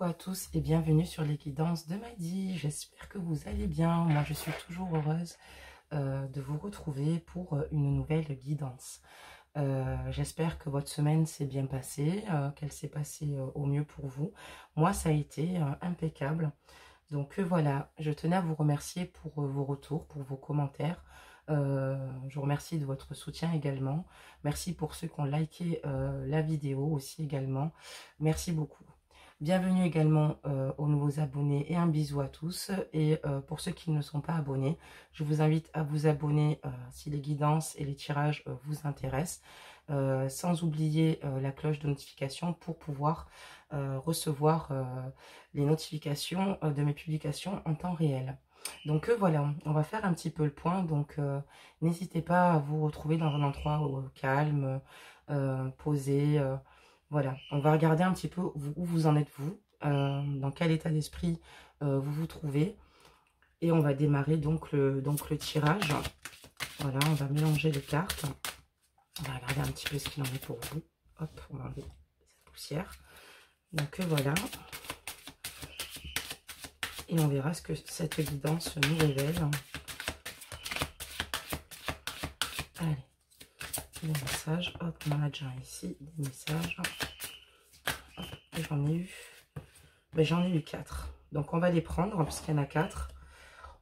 à tous et bienvenue sur les guidances de Maddy. J'espère que vous allez bien. Moi, je suis toujours heureuse de vous retrouver pour une nouvelle guidance. J'espère que votre semaine s'est bien passée, qu'elle s'est passée au mieux pour vous. Moi, ça a été impeccable. Donc voilà, je tenais à vous remercier pour vos retours, pour vos commentaires. Je vous remercie de votre soutien également. Merci pour ceux qui ont liké la vidéo aussi également. Merci beaucoup. Bienvenue également aux nouveaux abonnés et un bisou à tous. Et pour ceux qui ne sont pas abonnés, je vous invite à vous abonner si les guidances et les tirages vous intéressent. Sans oublier la cloche de notification pour pouvoir recevoir les notifications de mes publications en temps réel. Donc voilà, on va faire un petit peu le point. Donc n'hésitez pas à vous retrouver dans un endroit calme, posé. Voilà, on va regarder un petit peu où vous en êtes vous, dans quel état d'esprit vous vous trouvez. Et on va démarrer donc le tirage. Voilà, on va mélanger les cartes. On va regarder un petit peu ce qu'il en est pour vous. Hop, on va enlever cette poussière. Donc voilà. Et on verra ce que cette guidance nous révèle. Allez, les messages. Hop, on en a déjà ici, des messages. J'en ai eu. Ben, j'en ai eu 4. Donc on va les prendre, puisqu'il y en a 4.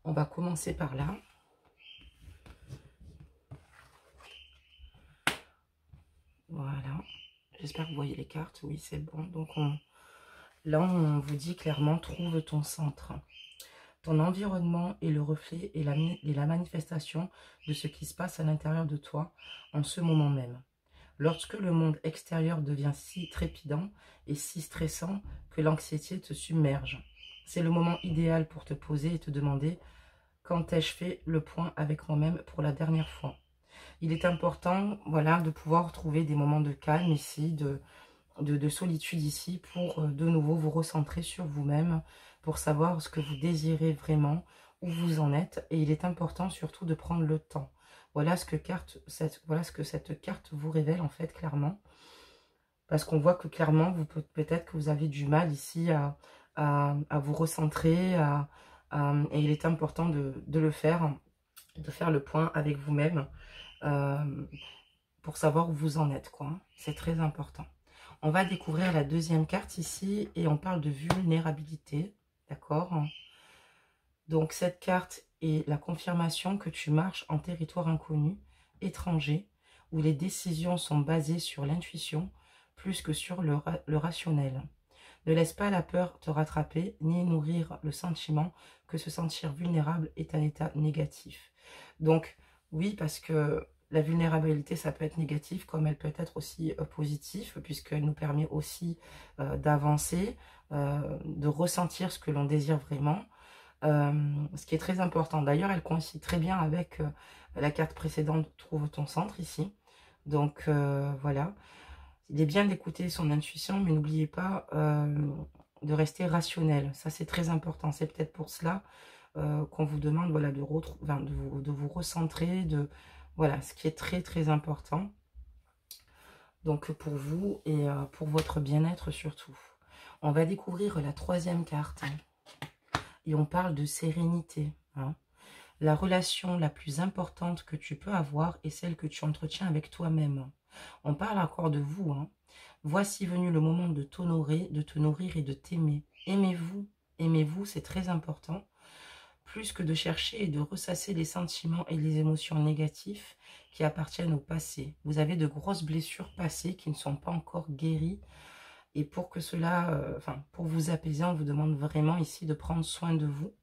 On va commencer par là. Voilà. J'espère que vous voyez les cartes. Oui, c'est bon. Donc là, on vous dit clairement, trouve ton centre. Ton environnement est le reflet et la manifestation de ce qui se passe à l'intérieur de toi en ce moment même. Lorsque le monde extérieur devient si trépidant et si stressant que l'anxiété te submerge, c'est le moment idéal pour te poser et te demander « Quand ai-je fait le point avec moi-même pour la dernière fois ?» Il est important, voilà, de pouvoir trouver des moments de calme ici, de solitude ici, pour de nouveau vous recentrer sur vous-même, pour savoir ce que vous désirez vraiment, où vous en êtes. Et il est important surtout de prendre le temps. Voilà ce que cette carte vous révèle en fait clairement. Parce qu'on voit que clairement, peut-être que vous avez du mal ici à vous recentrer. Et il est important de le faire, de faire le point avec vous-même pour savoir où vous en êtes, quoi. C'est très important. On va découvrir la deuxième carte ici et on parle de vulnérabilité, d'accord? Donc cette carte est la confirmation que tu marches en territoire inconnu, étranger, où les décisions sont basées sur l'intuition plus que sur le rationnel. Ne laisse pas la peur te rattraper, ni nourrir le sentiment que se sentir vulnérable est un état négatif. Donc oui, parce que la vulnérabilité, ça peut être négatif, comme elle peut être aussi positive, puisqu'elle nous permet aussi d'avancer, de ressentir ce que l'on désire vraiment. Ce qui est très important. D'ailleurs, elle coïncide très bien avec la carte précédente, trouve ton centre ici. Donc voilà, il est bien d'écouter son intuition, mais n'oubliez pas de rester rationnel. Ça, c'est très important. C'est peut-être pour cela qu'on vous demande, voilà, de vous recentrer, voilà, ce qui est très très important. Donc pour vous et pour votre bien-être surtout. On va découvrir la troisième carte. Et on parle de sérénité. Hein. La relation la plus importante que tu peux avoir est celle que tu entretiens avec toi-même. On parle encore de vous. Hein. Voici venu le moment de t'honorer, de te nourrir et de t'aimer. Aimez-vous. Aimez-vous, c'est très important. Plus que de chercher et de ressasser les sentiments et les émotions négatifs qui appartiennent au passé. Vous avez de grosses blessures passées qui ne sont pas encore guéries. Et pour que cela, pour vous apaiser, on vous demande vraiment ici de prendre soin de vous.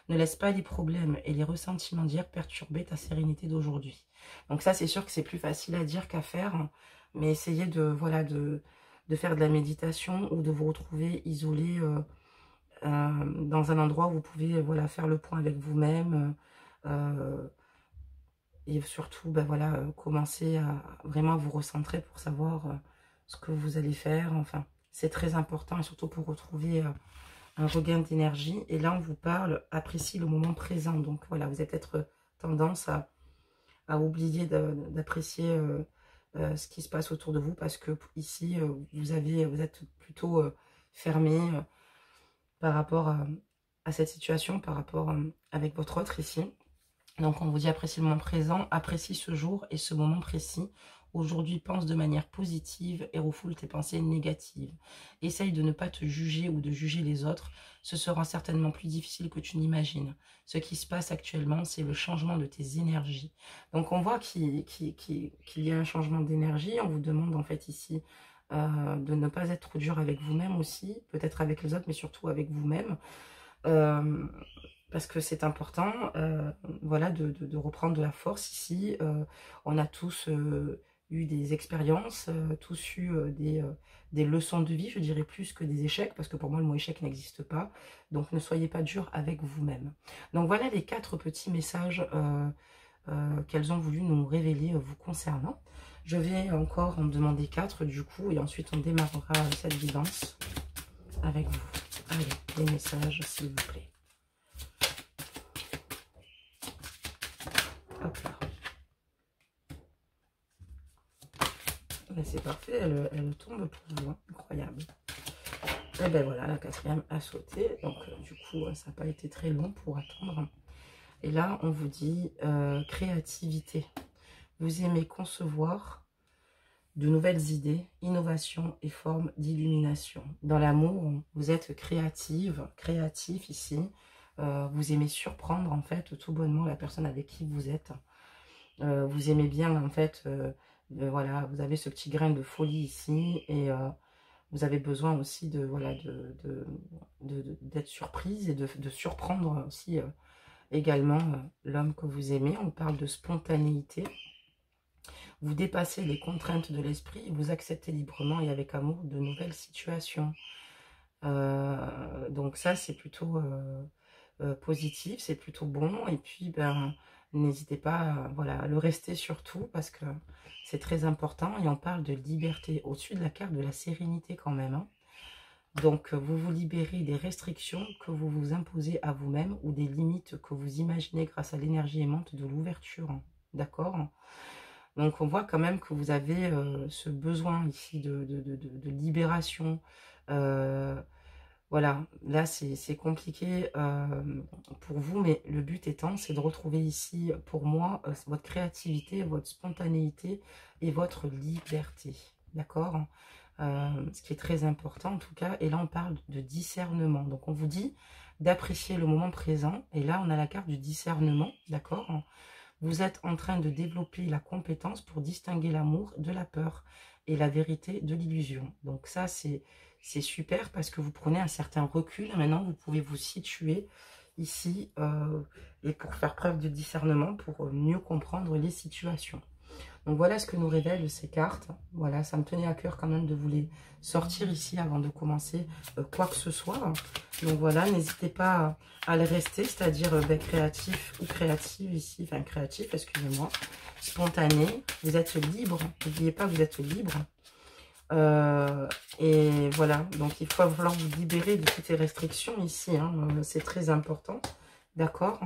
Ne laisse pas les problèmes et les ressentiments d'hier perturber ta sérénité d'aujourd'hui. Donc ça, c'est sûr que c'est plus facile à dire qu'à faire, mais essayez de faire de la méditation ou de vous retrouver isolé dans un endroit où vous pouvez faire le point avec vous-même et surtout commencer à vraiment vous recentrer pour savoir ce que vous allez faire. Enfin, c'est très important et surtout pour retrouver un regain d'énergie. Et là, on vous parle, apprécie le moment présent. Donc voilà, vous avez peut-être tendance à oublier d'apprécier ce qui se passe autour de vous parce que ici, vous êtes plutôt fermé. par rapport à cette situation, par rapport avec votre autre ici. Donc, on vous dit apprécie le moment présent, apprécie ce jour et ce moment précis. Aujourd'hui, pense de manière positive et refoule tes pensées négatives. Essaye de ne pas te juger ou de juger les autres. Ce sera certainement plus difficile que tu n'imagines. Ce qui se passe actuellement, c'est le changement de tes énergies. Donc, on voit qu'il y a un changement d'énergie. On vous demande en fait ici de ne pas être trop dur avec vous-même aussi, peut-être avec les autres, mais surtout avec vous-même. Parce que c'est important, voilà, de reprendre de la force ici. On a tous eu des expériences, tous eu des leçons de vie, je dirais plus que des échecs, parce que pour moi le mot échec n'existe pas. Donc ne soyez pas dur avec vous-même. Donc voilà les 4 petits messages qu'elles ont voulu nous révéler vous concernant. Je vais encore en demander 4 du coup, et ensuite on démarrera cette guidance avec vous. Allez, les messages s'il vous plaît. Hop là. C'est parfait, elle tombe pour vous, hein. Incroyable. Et ben voilà, la 4e a sauté. Donc du coup, ça n'a pas été très long pour attendre. Et là, on vous dit créativité. Vous aimez concevoir de nouvelles idées, innovations et formes d'illumination. Dans l'amour, vous êtes créative, créatif ici. Vous aimez surprendre en fait tout bonnement la personne avec qui vous êtes. Vous aimez bien en fait, voilà, vous avez ce petit grain de folie ici et vous avez besoin aussi de voilà d'être surprise et de surprendre aussi également l'homme que vous aimez. On parle de spontanéité. Vous dépassez les contraintes de l'esprit, vous acceptez librement et avec amour de nouvelles situations. Donc ça c'est plutôt positif, c'est plutôt bon. Et puis ben n'hésitez pas voilà, à le rester surtout parce que c'est très important. Et on parle de liberté au-dessus de la carte de la sérénité quand même, hein. Donc vous vous libérez des restrictions que vous vous imposez à vous-même ou des limites que vous imaginez grâce à l'énergie aimante de l'ouverture, hein. D'accord? Donc on voit quand même que vous avez ce besoin ici de libération. Voilà, là c'est compliqué pour vous, mais le but étant, c'est de retrouver ici, pour moi, votre créativité, votre spontanéité et votre liberté. D'accord? Ce qui est très important en tout cas. Et là, on parle de discernement. Donc on vous dit d'apprécier le moment présent. Et là, on a la carte du discernement. D'accord? Vous êtes en train de développer la compétence pour distinguer l'amour de la peur et la vérité de l'illusion. Donc ça, c'est super parce que vous prenez un certain recul. Maintenant, vous pouvez vous situer ici et pour faire preuve de discernement, pour mieux comprendre les situations. Donc voilà ce que nous révèlent ces cartes. Voilà, ça me tenait à cœur quand même de vous les sortir ici avant de commencer quoi que ce soit. Donc voilà, n'hésitez pas à les rester, c'est-à-dire créatif ou créative ici, enfin créatif, excusez-moi, spontané. Vous êtes libre, n'oubliez pas que vous êtes libre. Et voilà, donc il va falloir vous libérer de toutes les restrictions ici, hein, c'est très important, d'accord?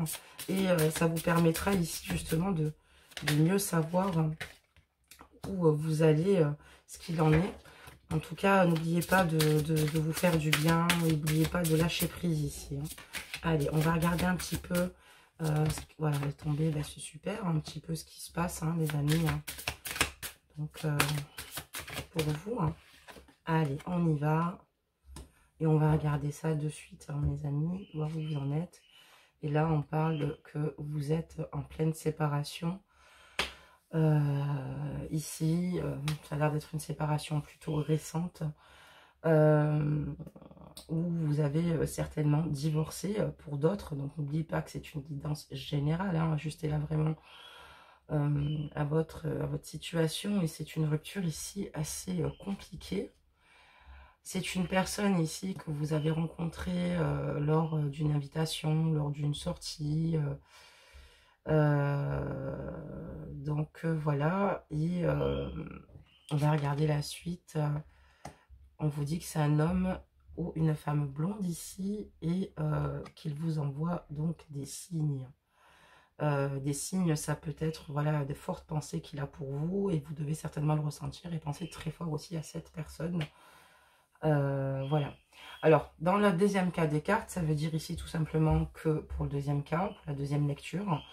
Et ça vous permettra ici justement de mieux savoir où vous allez, ce qu'il en est. En tout cas, n'oubliez pas de vous faire du bien, n'oubliez pas de lâcher prise ici, hein. Allez, on va regarder un petit peu, voilà, elle est tombée, bah, c'est super, un petit peu ce qui se passe, hein, les amis, hein. Donc, pour vous, hein. Allez, on y va, et on va regarder ça de suite, hein, mes amis, voir où vous en êtes. Et là, on parle que vous êtes en pleine séparation. Ici, ça a l'air d'être une séparation plutôt récente, où vous avez certainement divorcé pour d'autres. Donc, n'oubliez pas que c'est une guidance générale, hein, ajustez là vraiment à votre situation. Et c'est une rupture ici assez compliquée. C'est une personne ici que vous avez rencontrée lors d'une invitation, lors d'une sortie. Donc voilà, et on va regarder la suite. On vous dit que c'est un homme ou une femme blonde ici et qu'il vous envoie donc des signes. Des signes, ça peut être voilà, des fortes pensées qu'il a pour vous et vous devez certainement le ressentir et penser très fort aussi à cette personne. Voilà. Alors, dans le deuxième cas des cartes, ça veut dire ici tout simplement que pour le deuxième cas, pour la deuxième lecture,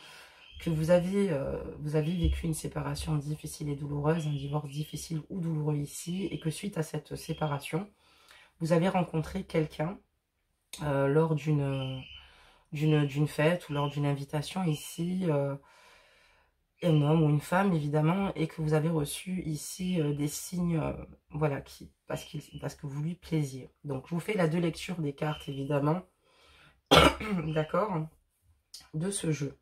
que vous avez vécu une séparation difficile et douloureuse, un divorce difficile ou douloureux ici, et que suite à cette séparation, vous avez rencontré quelqu'un lors d'une fête ou lors d'une invitation ici, un homme ou une femme évidemment, et que vous avez reçu ici des signes, voilà, parce que vous lui plaisiez. Donc je vous fais la deux lectures des cartes évidemment, d'accord, de ce jeu.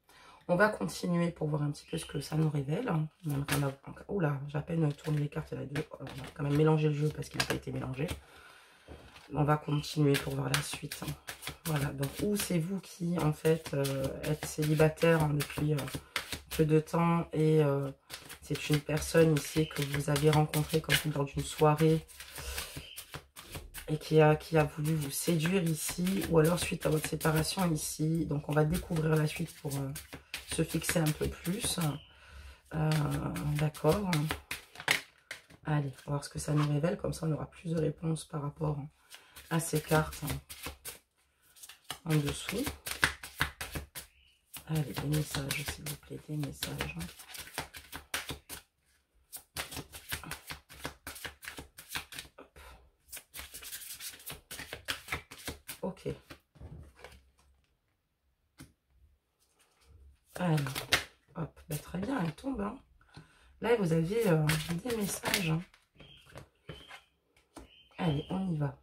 On va continuer pour voir un petit peu ce que ça nous révèle. Oh là, j'ai à peine tourné les cartes, il y en a deux. On va quand même mélanger le jeu parce qu'il n'a pas été mélangé. On va continuer pour voir la suite. Voilà, donc où c'est vous qui en fait êtes célibataire depuis peu de temps et c'est une personne ici que vous avez rencontrée comme lors d'une soirée et qui a voulu vous séduire ici, ou alors suite à votre séparation ici. Donc on va découvrir la suite pour se fixer un peu plus. D'accord. Allez, on va voir ce que ça nous révèle, comme ça on aura plus de réponses par rapport à ces cartes en dessous. Allez, des messages, s'il vous plaît, des messages. Ok. Alors, hop, bah, très bien, elle tombe. Hein. Là, vous avez des messages. Hein. Allez, on y va.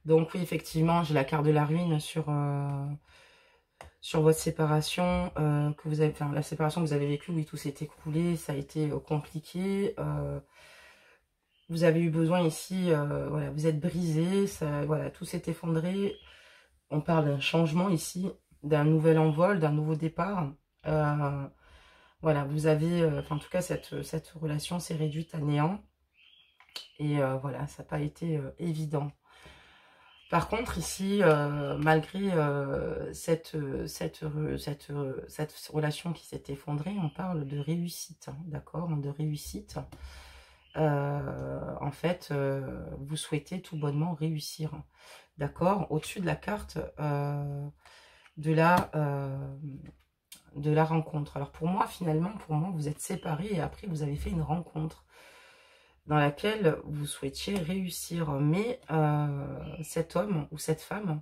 Donc oui, effectivement, j'ai la carte de la ruine sur votre séparation que vous avez, enfin la séparation que vous avez vécue. Oui, tout s'est écroulé, ça a été compliqué. Vous avez eu besoin ici, voilà, vous êtes brisé, ça, voilà, tout s'est effondré. On parle d'un changement ici, d'un nouvel envol, d'un nouveau départ. Voilà, vous avez, enfin en tout cas, cette relation s'est réduite à néant. Et voilà, ça n'a pas été évident. Par contre, ici, malgré cette relation qui s'est effondrée, on parle de réussite, hein, d'accord, de réussite. En fait, vous souhaitez tout bonnement réussir, d'accord, au-dessus de la carte de la rencontre. Alors pour moi, finalement, vous êtes séparés et après vous avez fait une rencontre dans laquelle vous souhaitiez réussir. Mais cet homme ou cette femme,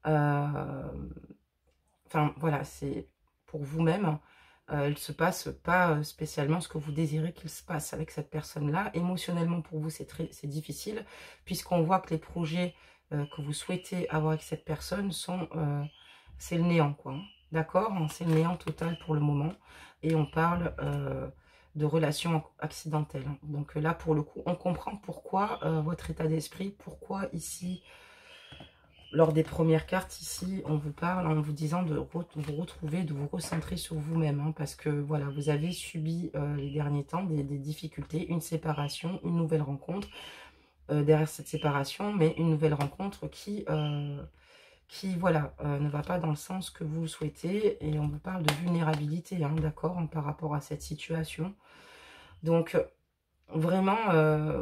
enfin voilà, c'est pour vous-même, il ne se passe pas spécialement ce que vous désirez qu'il se passe avec cette personne-là. Émotionnellement, pour vous, c'est difficile, puisqu'on voit que les projets que vous souhaitez avoir avec cette personne sont... c'est le néant, quoi. Hein. D'accord? C'est le néant total pour le moment. Et on parle de relations accidentelles. Donc là, pour le coup, on comprend pourquoi votre état d'esprit, pourquoi ici... Lors des premières cartes, ici, on vous parle en vous disant de vous retrouver, de vous recentrer sur vous-même. Hein, parce que, voilà, vous avez subi les derniers temps des difficultés, une séparation, une nouvelle rencontre. Derrière cette séparation, mais une nouvelle rencontre qui voilà, ne va pas dans le sens que vous souhaitez. Et on vous parle de vulnérabilité, hein, d'accord, par rapport à cette situation. Donc, vraiment,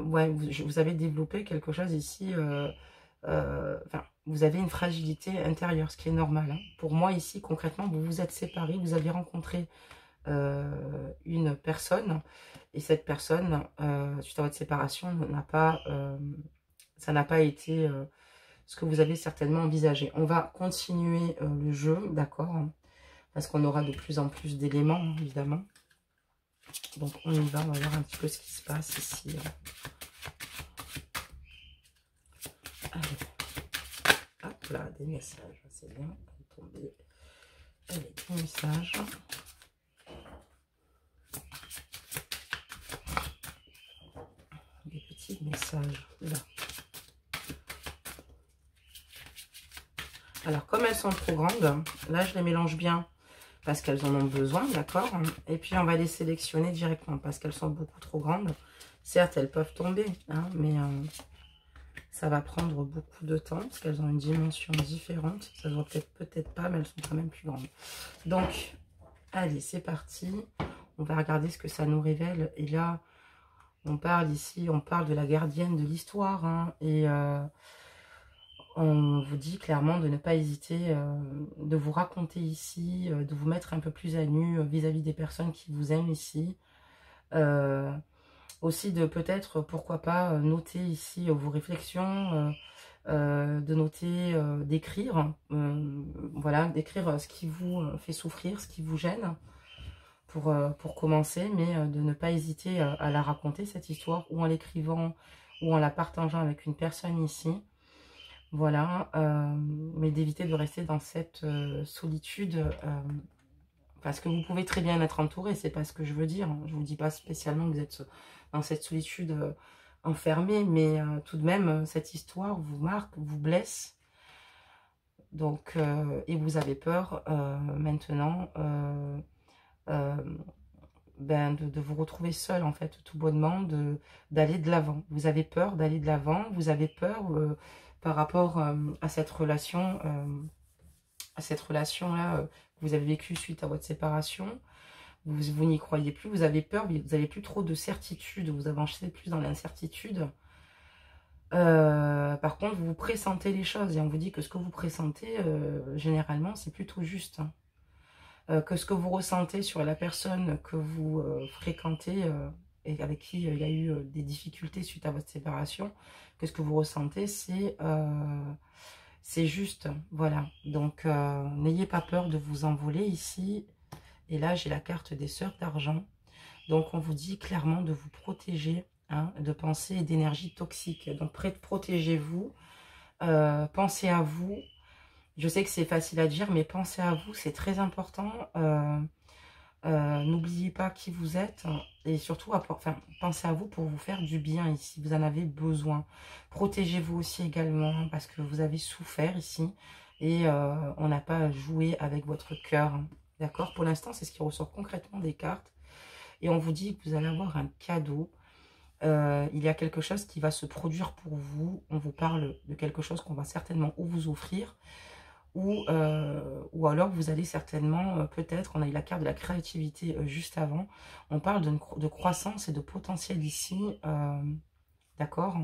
ouais, vous avez développé quelque chose ici... enfin, vous avez une fragilité intérieure, ce qui est normal. Hein. Pour moi, ici, concrètement, vous vous êtes séparés, vous avez rencontré une personne, et cette personne, suite à votre séparation, ça n'a pas été ce que vous avez certainement envisagé. On va continuer le jeu, d'accord, parce qu'on aura de plus en plus d'éléments, hein, évidemment. Donc, on y va, on va voir un petit peu ce qui se passe ici. Allez. Hop là, des messages, c'est bien, tomber. Allez, des messages. Des petits messages, là. Alors, comme elles sont trop grandes, là, je les mélange bien parce qu'elles en ont besoin, d'accord. Et puis, on va les sélectionner directement parce qu'elles sont beaucoup trop grandes. Certes, elles peuvent tomber, hein, mais... ça va prendre beaucoup de temps parce qu'elles ont une dimension différente. Ça se voit peut-être pas, mais elles sont quand même plus grandes. Donc, allez, c'est parti. On va regarder ce que ça nous révèle. Et là, On parle ici, on parle de la gardienne de l'histoire, hein, et on vous dit clairement de ne pas hésiter, de vous raconter ici, de vous mettre un peu plus à nu vis-à-vis des personnes qui vous aiment ici. Aussi de peut-être, pourquoi pas, noter ici vos réflexions, de noter, d'écrire, voilà, d'écrire ce qui vous fait souffrir, ce qui vous gêne, pour commencer, mais de ne pas hésiter à la raconter, cette histoire, ou en l'écrivant, ou en la partageant avec une personne ici. Voilà, mais d'éviter de rester dans cette solitude, parce que vous pouvez très bien être entouré, c'est pas ce que je veux dire. Je vous dis pas spécialement que vous êtes dans cette solitude enfermée, mais tout de même, cette histoire vous marque, vous blesse. Donc, et vous avez peur maintenant de vous retrouver seul, en fait, tout bonnement, d'aller de l'avant. Vous avez peur d'aller de l'avant, vous avez peur par rapport à cette relation, là que vous avez vécue suite à votre séparation. Vous n'y croyez plus, vous avez peur, vous n'avez plus trop de certitude, vous avancez plus dans l'incertitude. Par contre, vous pressentez les choses, et on vous dit que ce que vous pressentez, généralement, c'est plutôt juste, hein. Que ce que vous ressentez sur la personne que vous fréquentez et avec qui il y a eu des difficultés suite à votre séparation, que ce que vous ressentez, c'est juste, voilà. Donc, n'ayez pas peur de vous envoler ici. Et là, j'ai la carte des sœurs d'argent. Donc, on vous dit clairement de vous protéger, hein, de pensées et d'énergie toxique. Donc, protégez-vous, pensez à vous. Je sais que c'est facile à dire, mais pensez à vous, c'est très important. N'oubliez pas qui vous êtes, et surtout, pensez à vous pour vous faire du bien ici. Vous en avez besoin. Protégez-vous aussi également, parce que vous avez souffert ici, et on n'a pas joué avec votre cœur. D'accord? Pour l'instant, c'est ce qui ressort concrètement des cartes. Et on vous dit que vous allez avoir un cadeau. Il y a quelque chose qui va se produire pour vous. On vous parle de quelque chose qu'on va certainement ou vous offrir, ou alors vous allez certainement, peut-être, on a eu la carte de la créativité juste avant, on parle de croissance et de potentiel ici, d'accord?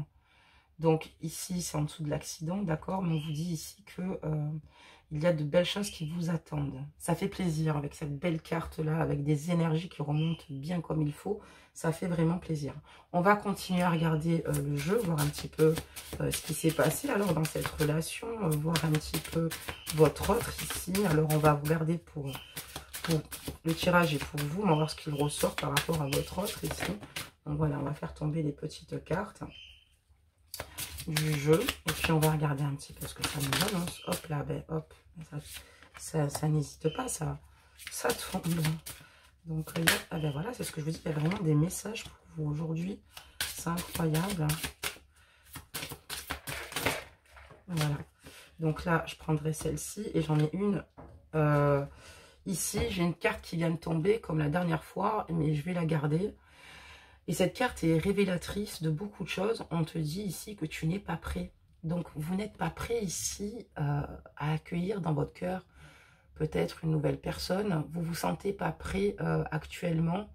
Donc ici c'est en dessous de l'accident, d'accord, mais on vous dit ici que il y a de belles choses qui vous attendent. Ça fait plaisir avec cette belle carte là, avec des énergies qui remontent bien comme il faut. Ça fait vraiment plaisir. On va continuer à regarder le jeu, voir un petit peu ce qui s'est passé alors dans cette relation, voir un petit peu votre autre ici. Alors on va regarder pour le tirage et pour vous, on va voir ce qu'il ressort par rapport à votre autre ici. Donc voilà, on va faire tomber les petites cartes du jeu, et puis on va regarder un petit peu ce que ça nous annonce. Hop là, ben hop, ça n'hésite pas, ça tombe. Donc là, ah ben voilà, c'est ce que je vous dis, il y a vraiment des messages pour vous aujourd'hui, c'est incroyable. Voilà, donc là je prendrai celle-ci, et j'en ai une ici, j'ai une carte qui vient de tomber comme la dernière fois, mais je vais la garder. Et cette carte est révélatrice de beaucoup de choses. On te dit ici que tu n'es pas prêt. Donc, vous n'êtes pas prêt ici à accueillir dans votre cœur peut-être une nouvelle personne. Vous ne vous sentez pas prêt actuellement.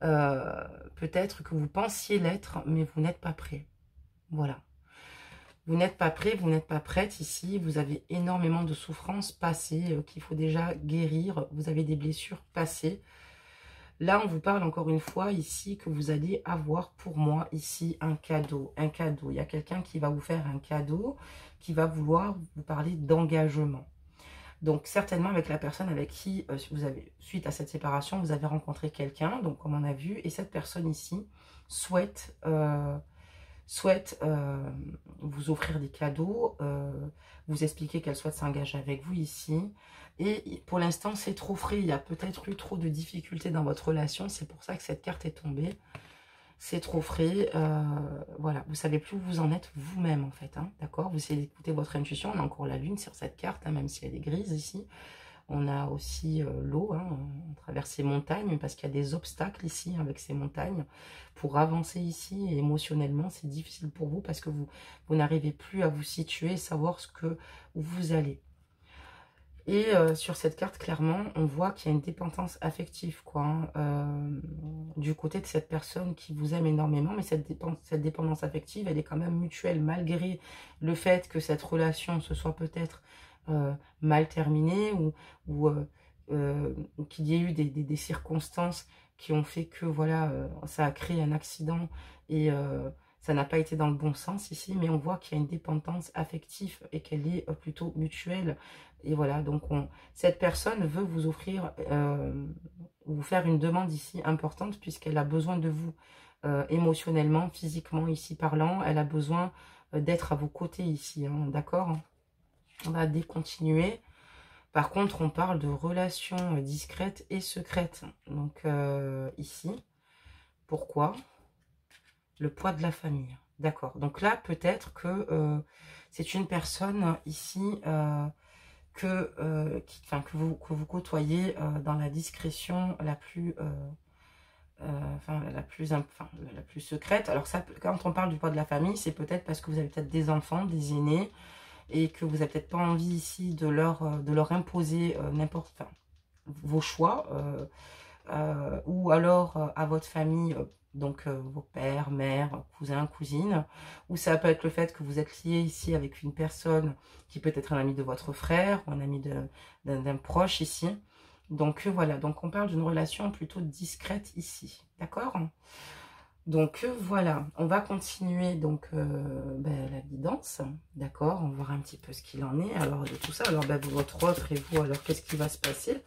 Peut-être que vous pensiez l'être, mais vous n'êtes pas prêt. Voilà. Vous n'êtes pas prêt, vous n'êtes pas prête ici. Vous avez énormément de souffrances passées qu'il faut déjà guérir. Vous avez des blessures passées. Là, on vous parle encore une fois ici que vous allez avoir pour moi ici un cadeau. Un cadeau. Il y a quelqu'un qui va vous faire un cadeau, qui va vouloir vous parler d'engagement. Donc, certainement avec la personne avec qui vous avez, suite à cette séparation, vous avez rencontré quelqu'un, donc comme on a vu, et cette personne ici souhaite vous offrir des cadeaux, vous expliquer qu'elle souhaite s'engager avec vous ici. Et pour l'instant, c'est trop frais. Il y a peut-être eu trop de difficultés dans votre relation. C'est pour ça que cette carte est tombée. C'est trop frais. Voilà, vous savez plus où vous en êtes vous-même, en fait. Hein, d'accord? Vous essayez d'écouter votre intuition. On a encore la lune sur cette carte, hein, même si elle est grise ici. On a aussi l'eau, hein, on traverse ces montagnes parce qu'il y a des obstacles ici avec ces montagnes. Pour avancer ici, et émotionnellement, c'est difficile pour vous parce que vous n'arrivez plus à vous situer, savoir où vous allez. Et sur cette carte, clairement, on voit qu'il y a une dépendance affective, quoi. Hein. du côté de cette personne qui vous aime énormément, mais cette dépendance affective, elle est quand même mutuelle, malgré le fait que cette relation se soit peut-être mal terminée, ou qu'il y ait eu des circonstances qui ont fait que, voilà, ça a créé un accident, et ça n'a pas été dans le bon sens ici, mais on voit qu'il y a une dépendance affective et qu'elle est plutôt mutuelle. Et voilà, donc cette personne veut vous offrir, vous faire une demande ici importante, puisqu'elle a besoin de vous émotionnellement, physiquement, ici parlant. Elle a besoin d'être à vos côtés ici, hein, d'accord? On va décontinuer. Par contre, on parle de relations discrètes et secrètes. Donc ici, pourquoi? Le poids de la famille. D'accord. Donc là, peut-être que c'est une personne ici que vous côtoyez dans la discrétion la plus, la plus secrète. Alors ça, quand on parle du poids de la famille, c'est peut-être parce que vous avez peut-être des enfants, des aînés, et que vous n'avez peut-être pas envie ici de leur imposer vos choix, ou alors à votre famille, donc vos pères, mères, cousins, cousines, ou ça peut être le fait que vous êtes lié ici avec une personne qui peut être un ami de votre frère, ou un ami d'un proche ici. Donc voilà, donc on parle d'une relation plutôt discrète ici, d'accord? Donc voilà, on va continuer donc la guidance, d'accord? On va voir un petit peu ce qu'il en est, alors de tout ça. Alors votre autre et vous, alors qu'est-ce qui va se passer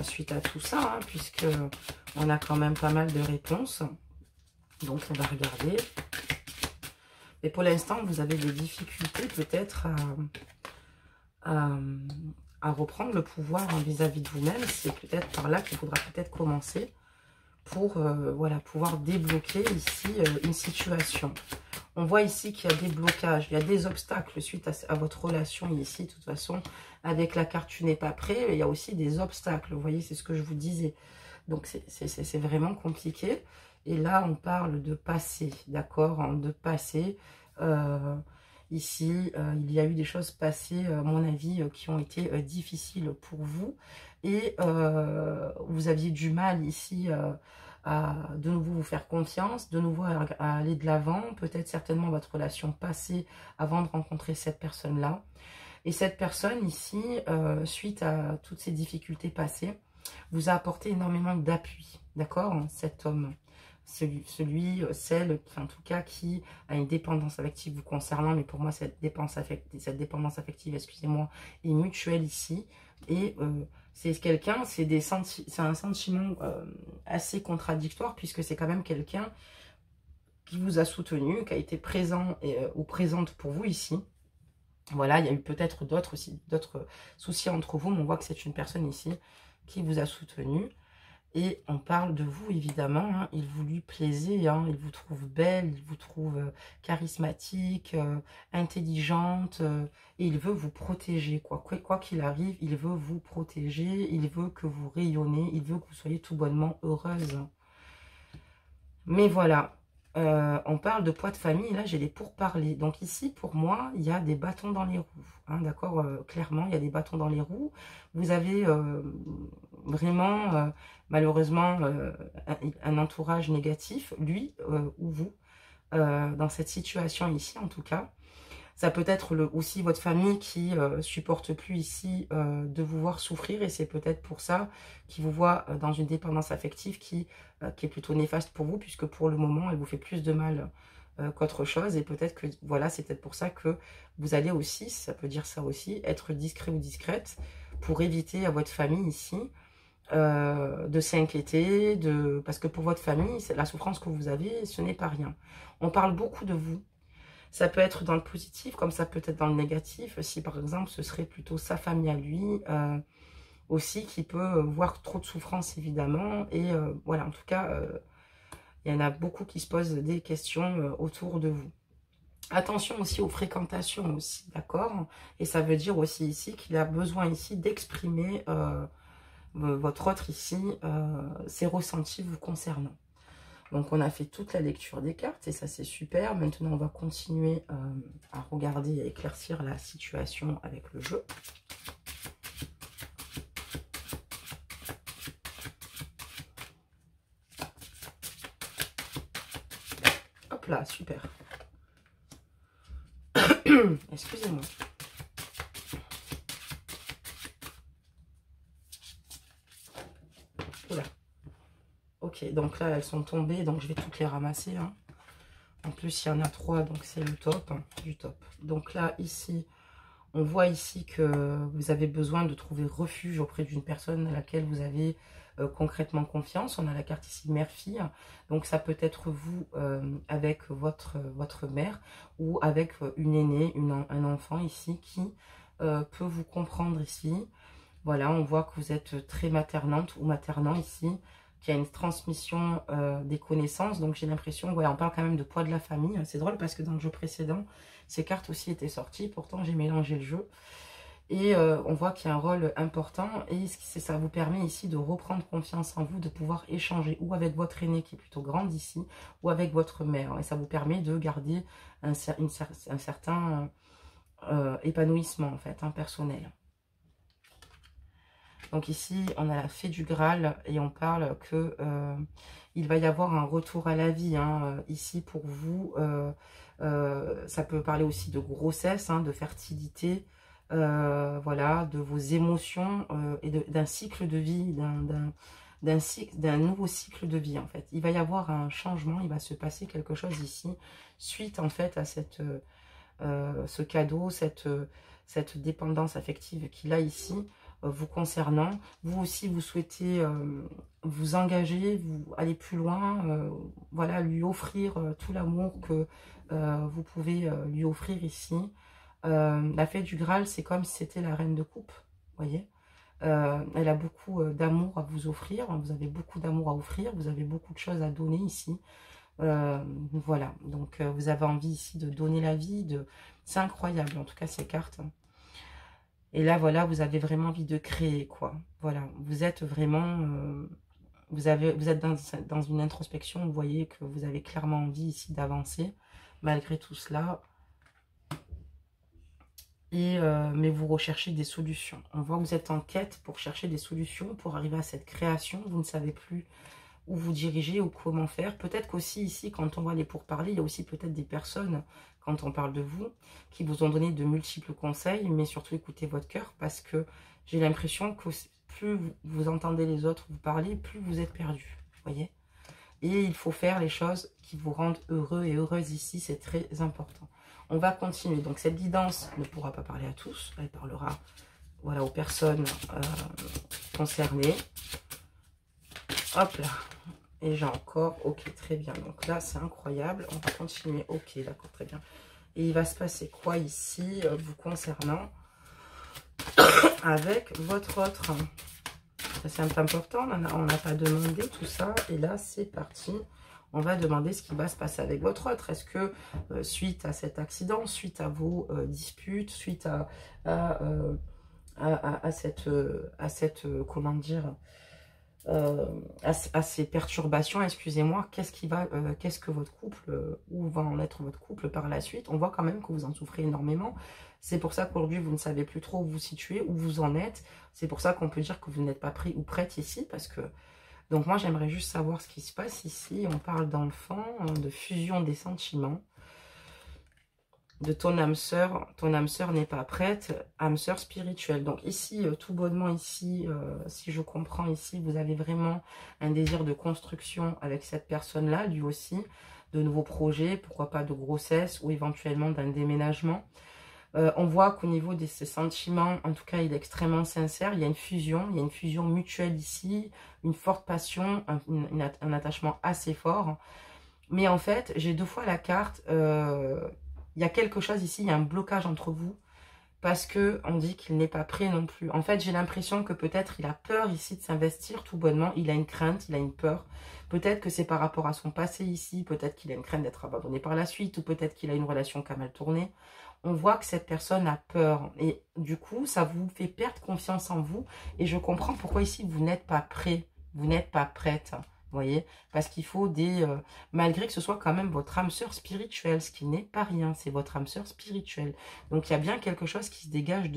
suite à tout ça, hein, puisque on a quand même pas mal de réponses. Donc on va regarder. Mais pour l'instant, vous avez des difficultés peut-être à reprendre le pouvoir vis-à-vis de vous-même. C'est peut-être par là qu'il faudra peut-être commencer pour voilà, pouvoir débloquer ici une situation. On voit ici qu'il y a des blocages, il y a des obstacles suite à votre relation ici. De toute façon, avec la carte tu n'es pas prêt, il y a aussi des obstacles. Vous voyez, c'est ce que je vous disais. Donc, c'est vraiment compliqué. Et là, on parle de passé, d'accord, hein, de passé. Ici, il y a eu des choses passées, à mon avis, qui ont été difficiles pour vous. Et vous aviez du mal ici à de nouveau vous faire confiance, de nouveau à aller de l'avant. Peut-être certainement votre relation passée avant de rencontrer cette personne-là. Et cette personne ici, suite à toutes ces difficultés passées, vous a apporté énormément d'appui, d'accord? Cet homme, celle, en tout cas, qui a une dépendance affective vous concernant, mais pour moi, cette dépendance affective, excusez-moi, est mutuelle ici. Et c'est quelqu'un, c'est un sentiment assez contradictoire, puisque c'est quand même quelqu'un qui vous a soutenu, qui a été présent ou présente pour vous ici. Voilà, il y a eu peut-être d'autres soucis entre vous, mais on voit que c'est une personne ici qui vous a soutenu. Et on parle de vous, évidemment, hein, il vous lui plaisait, hein, il vous trouve belle, il vous trouve charismatique, intelligente, et il veut vous protéger, quoi qu'il arrive, il veut vous protéger, il veut que vous rayonnez, il veut que vous soyez tout bonnement heureuse. Mais voilà, on parle de poids de famille, là j'ai les pourparlers. Donc ici, pour moi, il y a des bâtons dans les roues, hein, d'accord, clairement, il y a des bâtons dans les roues. Vous avez vraiment, malheureusement, un entourage négatif, lui ou vous, dans cette situation ici, en tout cas. Ça peut être aussi votre famille qui supporte plus ici de vous voir souffrir, et c'est peut-être pour ça qu'il vous voit dans une dépendance affective qui est plutôt néfaste pour vous, puisque pour le moment, elle vous fait plus de mal qu'autre chose. Et peut-être que, voilà, c'est peut-être pour ça que vous allez aussi, ça peut dire ça aussi, être discret ou discrète pour éviter à votre famille ici de s'inquiéter, parce que pour votre famille, la souffrance que vous avez, ce n'est pas rien. On parle beaucoup de vous. Ça peut être dans le positif, comme ça peut être dans le négatif. Si par exemple, ce serait plutôt sa famille à lui, aussi, qui peut voir trop de souffrance, évidemment. Et voilà, en tout cas, il y en a beaucoup qui se posent des questions autour de vous. Attention aussi aux fréquentations aussi, d'accord? Et ça veut dire aussi ici qu'il a besoin ici d'exprimer votre autre ici, ses ressentis vous concernant. Donc, on a fait toute la lecture des cartes et ça, c'est super. Maintenant, on va continuer à regarder et à éclaircir la situation avec le jeu. Hop là, super. Excusez-moi. Voilà. Ok, donc là, elles sont tombées, donc je vais toutes les ramasser. Hein. En plus, il y en a 3, donc c'est le top, hein, du top. Donc là, ici, on voit ici que vous avez besoin de trouver refuge auprès d'une personne à laquelle vous avez concrètement confiance. On a la carte ici mère-fille, donc ça peut être vous avec votre mère ou avec une aînée, un enfant ici qui peut vous comprendre ici. Voilà, on voit que vous êtes très maternante ou maternant ici, qu'il y a une transmission des connaissances. Donc j'ai l'impression, voilà, on parle quand même de poids de la famille. C'est drôle parce que dans le jeu précédent, ces cartes aussi étaient sorties. Pourtant, j'ai mélangé le jeu. Et on voit qu'il y a un rôle important. Et ça vous permet ici de reprendre confiance en vous, de pouvoir échanger ou avec votre aînée qui est plutôt grande ici, ou avec votre mère. Et ça vous permet de garder un certain épanouissement en fait, personnel. Donc ici, on a la fée du Graal et on parle que il va y avoir un retour à la vie. Hein, ici, pour vous, ça peut parler aussi de grossesse, hein, de fertilité, voilà, de vos émotions et d'un cycle de vie, d'un nouveau cycle de vie, en fait. Il va y avoir un changement, il va se passer quelque chose ici, suite, en fait, à ce cadeau, cette dépendance affective qu'il a ici, vous concernant. Vous aussi, vous souhaitez vous engager, vous aller plus loin, voilà, lui offrir tout l'amour que vous pouvez lui offrir ici. La fée du Graal, c'est comme si c'était la reine de coupe, vous voyez. Elle a beaucoup d'amour à vous offrir, vous avez beaucoup d'amour à offrir, vous avez beaucoup de choses à donner ici. Voilà, donc vous avez envie ici de donner la vie, c'est incroyable en tout cas ces cartes. Et là, voilà, vous avez vraiment envie de créer, quoi. Voilà, vous êtes vraiment... vous êtes dans une introspection, vous voyez que vous avez clairement envie ici d'avancer, malgré tout cela. Mais vous recherchez des solutions. On voit que vous êtes en quête pour chercher des solutions, pour arriver à cette création. Vous ne savez plus où vous dirigez ou comment faire. Peut-être qu'aussi ici, quand on va les pourparlers, il y a aussi peut-être des personnes, quand on parle de vous, qui vous ont donné de multiples conseils, mais surtout écoutez votre cœur, parce que j'ai l'impression que plus vous entendez les autres vous parler, plus vous êtes perdu, voyez. Et il faut faire les choses qui vous rendent heureux et heureuse ici, c'est très important. On va continuer. Donc cette guidance ne pourra pas parler à tous, elle parlera, voilà, aux personnes concernées. Hop là. Et j'ai encore, ok, très bien. Donc là, c'est incroyable. On va continuer. Ok, d'accord, très bien. Et il va se passer quoi ici, vous concernant, avec votre autre? C'est un peu important. On n'a pas demandé tout ça. Et là, c'est parti. On va demander ce qui va se passer avec votre autre. Est-ce que, suite à cet accident, suite à vos disputes, suite à cette comment dire... à ces perturbations, excusez-moi, qu'est-ce que votre couple, où va en être votre couple par la suite? On voit quand même que vous en souffrez énormément. C'est pour ça qu'aujourd'hui, vous ne savez plus trop où vous situez, où vous en êtes. C'est pour ça qu'on peut dire que vous n'êtes pas pris ou prête ici, parce que... Donc moi, j'aimerais juste savoir ce qui se passe ici. On parle d'enfant, de fusion des sentiments. De ton âme sœur n'est pas prête, âme sœur spirituelle. Donc ici, tout bonnement ici, si je comprends ici, vous avez vraiment un désir de construction avec cette personne-là, lui aussi, de nouveaux projets, pourquoi pas de grossesse ou éventuellement d'un déménagement. On voit qu'au niveau de ses sentiments, en tout cas, il est extrêmement sincère, il y a une fusion mutuelle ici, une forte passion, un attachement assez fort. Mais en fait, j'ai deux fois la carte... il y a quelque chose ici, il y a un blocage entre vous parce que on dit qu'il n'est pas prêt non plus. En fait, j'ai l'impression que peut-être il a peur ici de s'investir tout bonnement. Il a une crainte, il a une peur. Peut-être que c'est par rapport à son passé ici. Peut-être qu'il a une crainte d'être abandonné par la suite ou peut-être qu'il a une relation qui a mal tourné. On voit que cette personne a peur et du coup, ça vous fait perdre confiance en vous. Et je comprends pourquoi ici, vous n'êtes pas prêt. Vous n'êtes pas prête. Vous voyez, parce qu'il faut des... malgré que ce soit quand même votre âme sœur spirituelle, ce qui n'est pas rien, c'est votre âme sœur spirituelle. Donc, il y a bien quelque chose qui se dégage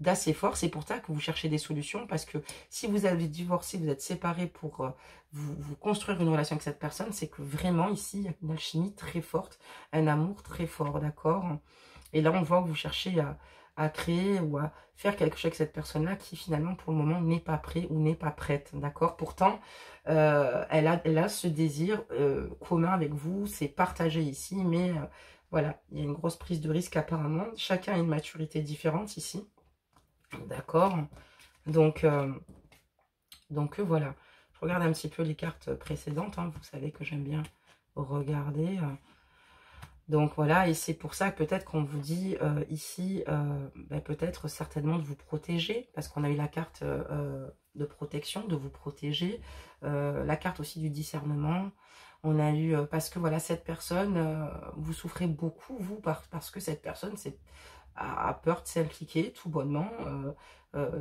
d'assez fort. C'est pour ça que vous cherchez des solutions, parce que si vous avez divorcé, vous êtes séparés pour vous construire une relation avec cette personne, c'est que vraiment, ici, il y a une alchimie très forte, un amour très fort, d'accord? Et là, on voit que vous cherchez à créer ou à faire quelque chose avec cette personne-là qui finalement pour le moment n'est pas prêt ou n'est pas prête, d'accord? Pourtant, elle a ce désir commun avec vous, c'est partagé ici, mais voilà, il y a une grosse prise de risque apparemment. Chacun a une maturité différente ici, d'accord? Donc voilà, je regarde un petit peu les cartes précédentes, hein. Vous savez que j'aime bien regarder... Donc voilà, et c'est pour ça que peut-être qu'on vous dit ici, peut-être certainement de vous protéger, parce qu'on a eu la carte de protection, de vous protéger, la carte aussi du discernement, on a eu, parce que voilà, cette personne, vous souffrez beaucoup, vous, parce que cette personne a peur de s'impliquer, tout bonnement,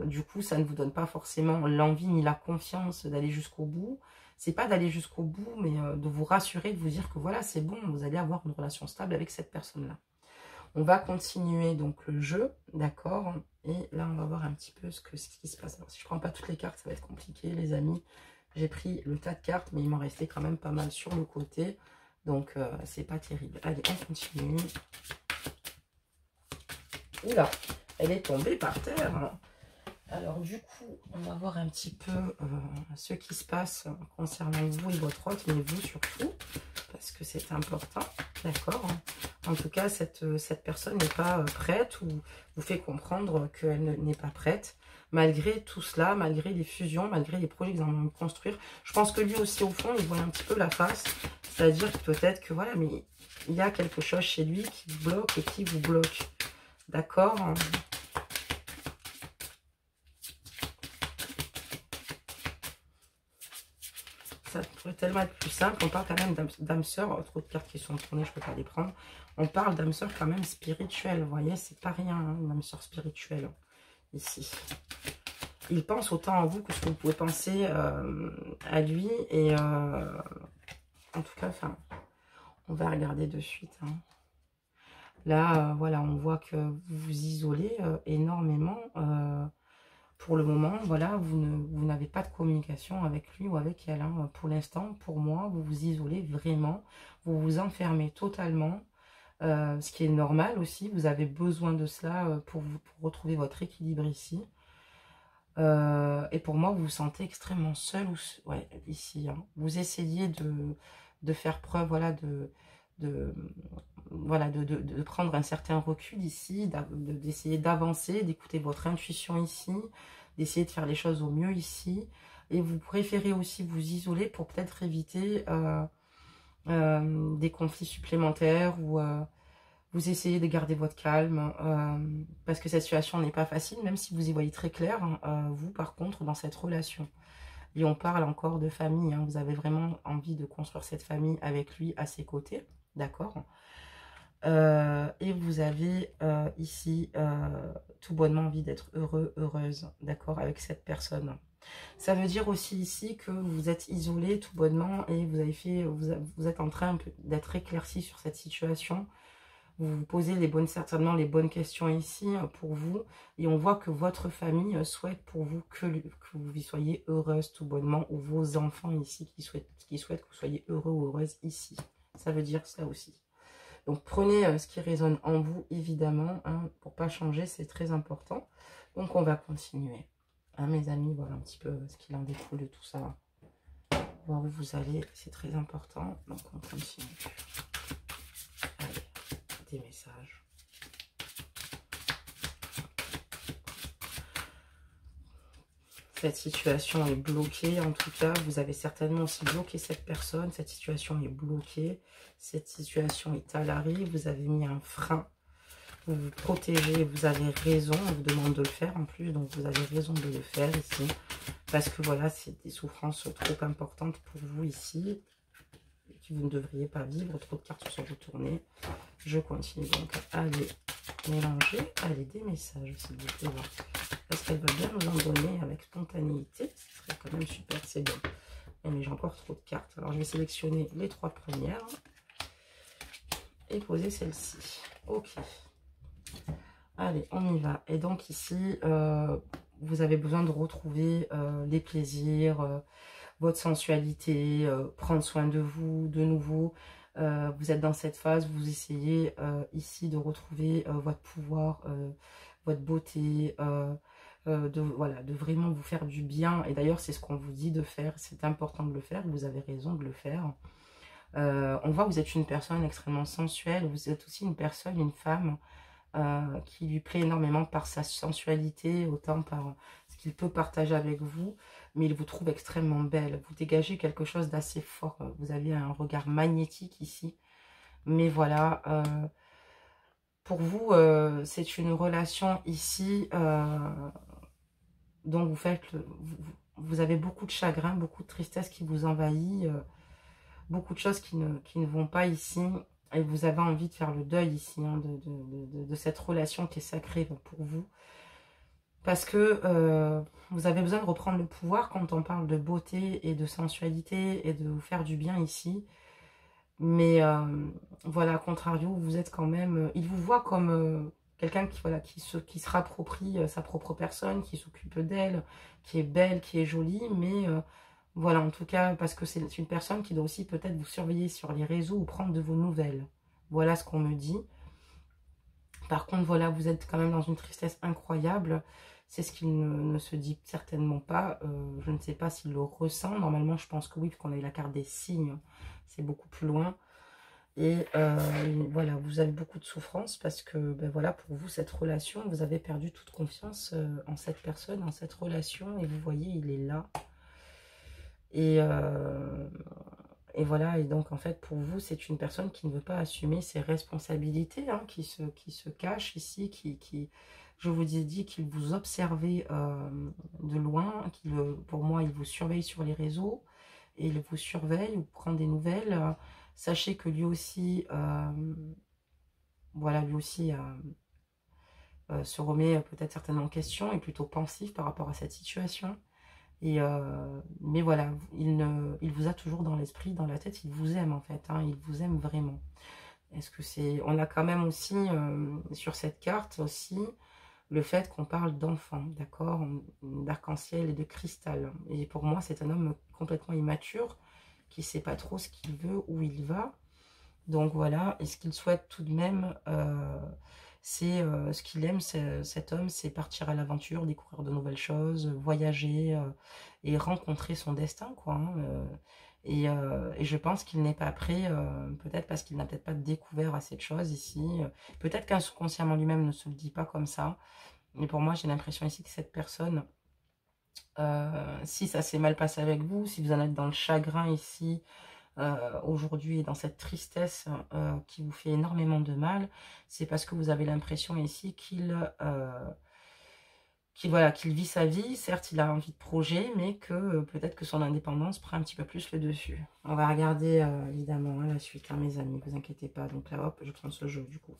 du coup, ça ne vous donne pas forcément l'envie ni la confiance d'aller jusqu'au bout. C'est pas d'aller jusqu'au bout, mais de vous rassurer, de vous dire que voilà, c'est bon, vous allez avoir une relation stable avec cette personne-là. On va continuer donc le jeu, d'accord? Et là, on va voir un petit peu ce qui se passe. Alors, si je ne prends pas toutes les cartes, ça va être compliqué, les amis. J'ai pris le tas de cartes, mais il m'en restait quand même pas mal sur le côté. Donc, c'est pas terrible. Allez, on continue. Oula, elle est tombée par terre. Alors du coup, on va voir un petit peu ce qui se passe concernant vous et votre hôte, mais vous surtout, parce que c'est important, d'accord? En tout cas, cette personne n'est pas prête ou vous fait comprendre qu'elle n'est pas prête, malgré tout cela, malgré les fusions, malgré les projets qu'ils vont construire. Je pense que lui aussi, au fond, il voit un petit peu la face, c'est-à-dire que peut-être que voilà, mais il y a quelque chose chez lui qui vous bloque et qui vous bloque, d'accord? Ça pourrait tellement être plus simple. On parle quand même d'âme sœur. Trop de cartes qui sont tournées, je ne peux pas les prendre. On parle d'âme sœur quand même spirituelle. Vous voyez, c'est pas rien, hein, une âme sœur spirituelle, ici. Il pense autant à vous que ce que vous pouvez penser à lui. Et en tout cas, enfin, on va regarder de suite. Hein. Là, voilà, on voit que vous vous isolez énormément. Pour le moment, voilà, vous n'avez pas de communication avec lui ou avec elle. Hein. Pour l'instant, pour moi, vous vous isolez vraiment. Vous vous enfermez totalement. Ce qui est normal aussi. Vous avez besoin de cela pour retrouver votre équilibre ici. Et pour moi, vous vous sentez extrêmement seul. Ouais, ici. Hein. Vous essayez de faire preuve, voilà, de prendre un certain recul ici, d'essayer d'avancer, d'écouter votre intuition ici, d'essayer de faire les choses au mieux ici. Et vous préférez aussi vous isoler pour peut-être éviter des conflits supplémentaires ou vous essayez de garder votre calme parce que cette situation n'est pas facile, même si vous y voyez très clair, vous par contre, dans cette relation. Et on parle encore de famille, hein, vous avez vraiment envie de construire cette famille avec lui à ses côtés, d'accord ? Et vous avez ici tout bonnement envie d'être heureux, heureuse, d'accord, avec cette personne. Ça veut dire aussi ici que vous êtes isolé tout bonnement et vous êtes en train d'être éclairci sur cette situation. Vous vous posez certainement les bonnes questions ici pour vous. Et on voit que votre famille souhaite pour vous que vous y soyez heureuse tout bonnement, ou vos enfants ici qui souhaitent que vous soyez heureux ou heureuse ici. Ça veut dire cela aussi. Donc, prenez ce qui résonne en vous, évidemment, hein, pour ne pas changer, c'est très important. Donc, on va continuer. Hein, mes amis, voilà un petit peu ce qu'il en découle de tout ça. Voir où vous allez, c'est très important. Donc, on continue. Allez, des messages. Cette situation est bloquée, en tout cas, vous avez certainement aussi bloqué cette personne, cette situation est bloquée, cette situation est à l'arrêt, vous avez mis un frein, vous vous protégez, vous avez raison, on vous demande de le faire en plus, donc vous avez raison de le faire ici, parce que voilà, c'est des souffrances trop importantes pour vous ici, que vous ne devriez pas vivre, trop de cartes se sont retournées. Je continue donc à les mélanger, allez, des messages s'il vous plaît, voilà. Est-ce qu'elle va bien nous en donner avec spontanéité? Ce serait quand même super, c'est bon. mais j'ai encore trop de cartes. Alors, je vais sélectionner les 3 premières et poser celle-ci. Ok. Allez, on y va. Et donc ici, vous avez besoin de retrouver les plaisirs, votre sensualité, prendre soin de vous de nouveau. Vous êtes dans cette phase, vous essayez ici de retrouver votre pouvoir, votre beauté, voilà, de vraiment vous faire du bien. Et d'ailleurs, c'est ce qu'on vous dit de faire. C'est important de le faire. Vous avez raison de le faire. On voit que vous êtes une personne extrêmement sensuelle. Vous êtes aussi une personne, une femme qui lui plaît énormément par sa sensualité, autant par ce qu'il peut partager avec vous, mais il vous trouve extrêmement belle. Vous dégagez quelque chose d'assez fort. Vous avez un regard magnétique ici. Mais voilà, pour vous, c'est une relation ici dont vous avez beaucoup de chagrin, beaucoup de tristesse qui vous envahit, beaucoup de choses qui ne vont pas ici. Et vous avez envie de faire le deuil ici, hein, de cette relation qui est sacrée pour vous. Parce que vous avez besoin de reprendre le pouvoir quand on parle de beauté et de sensualité et de vous faire du bien ici. Mais voilà, à contrario, vous êtes quand même... il vous voit comme quelqu'un qui, voilà, qui se rapproprie sa propre personne, qui s'occupe d'elle, qui est belle, qui est jolie, mais... voilà, en tout cas, parce que c'est une personne qui doit aussi peut-être vous surveiller sur les réseaux ou prendre de vos nouvelles. Voilà ce qu'on me dit. Par contre, voilà, vous êtes quand même dans une tristesse incroyable. C'est ce qu'il ne se dit certainement pas. Je ne sais pas s'il le ressent. Normalement, je pense que oui, vu qu'on a eu la carte des signes, c'est beaucoup plus loin. Et voilà, vous avez beaucoup de souffrance parce que, ben voilà, pour vous, cette relation, vous avez perdu toute confiance en cette personne, en cette relation. Et vous voyez, il est là. Et voilà, et donc en fait pour vous c'est une personne qui ne veut pas assumer ses responsabilités, hein, qui se cache ici, je vous ai dit qu'il vous observait de loin, pour moi il vous surveille sur les réseaux, et il vous surveille, vous prend des nouvelles. Sachez que lui aussi, voilà, lui aussi se remet peut-être certainement en question, est plutôt pensif par rapport à cette situation. Mais voilà, il vous a toujours dans l'esprit, dans la tête, il vous aime en fait, hein, il vous aime vraiment. Est-ce que c'est... On a quand même aussi, sur cette carte aussi, le fait qu'on parle d'enfant, d'accord, d'arc-en-ciel et de cristal. Et pour moi, c'est un homme complètement immature, qui ne sait pas trop ce qu'il veut, où il va. Donc voilà, et ce qu'il souhaite tout de même... c'est ce qu'il aime, cet homme, c'est partir à l'aventure, découvrir de nouvelles choses, voyager et rencontrer son destin, quoi. Hein, et je pense qu'il n'est pas prêt, peut-être parce qu'il n'a peut-être pas découvert assez de choses ici. Peut-être qu'inconsciemment lui-même ne se le dit pas comme ça. Mais pour moi, j'ai l'impression ici que cette personne, si ça s'est mal passé avec vous, si vous en êtes dans le chagrin ici, aujourd'hui, dans cette tristesse qui vous fait énormément de mal, c'est parce que vous avez l'impression ici voilà, qu'il vit sa vie. Certes, il a envie de projet, mais que peut-être que son indépendance prend un petit peu plus le dessus. On va regarder évidemment la suite, hein, mes amis, vous inquiétez pas. Donc là, hop, je prends ce jeu du coup.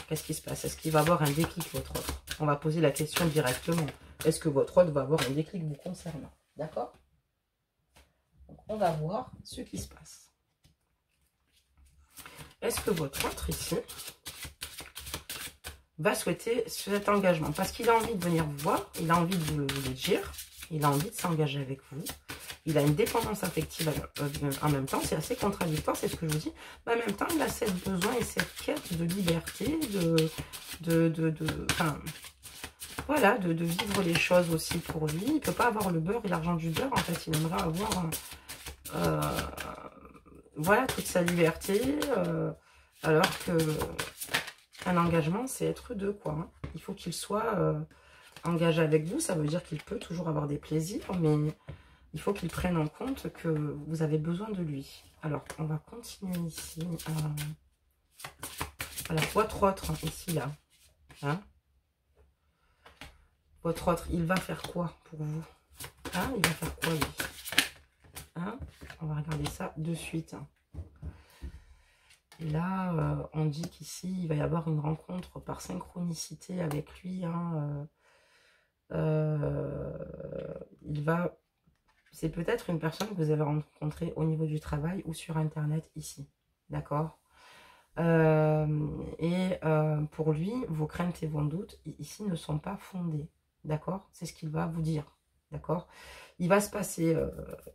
Qu'est-ce qui se passe? Est-ce qu'il va avoir un déclic, votre autre? On va poser la question directement. Est-ce que votre autre va avoir un déclic vous concernant? D'accord? Donc, on va voir ce qui se passe. Est-ce que votre autre ici va souhaiter cet engagement? Parce qu'il a envie de venir vous voir, il a envie de vous le dire, il a envie de s'engager avec vous, il a une dépendance affective en même temps, c'est assez contradictoire, c'est ce que je vous dis, mais en même temps, il a ce besoin et cette quête de liberté, voilà, de vivre les choses aussi pour lui. Il ne peut pas avoir le beurre et l'argent du beurre, en fait, il aimerait avoir... voilà, toute sa liberté, alors que un engagement, c'est être deux, quoi. Hein. Il faut qu'il soit engagé avec vous, ça veut dire qu'il peut toujours avoir des plaisirs, mais il faut qu'il prenne en compte que vous avez besoin de lui. Alors, on va continuer ici. Alors, votre autre, ici, là, hein, votre autre, il va faire quoi pour vous? Hein, il va faire quoi, lui? Hein, on va regarder ça de suite. Et là, on dit qu'ici, il va y avoir une rencontre par synchronicité avec lui. Hein, il va c'est peut-être une personne que vous avez rencontrée au niveau du travail ou sur Internet ici. D'accord? Pour lui, vos craintes et vos doutes ici ne sont pas fondés. D'accord? C'est ce qu'il va vous dire. D'accord? Il va se passer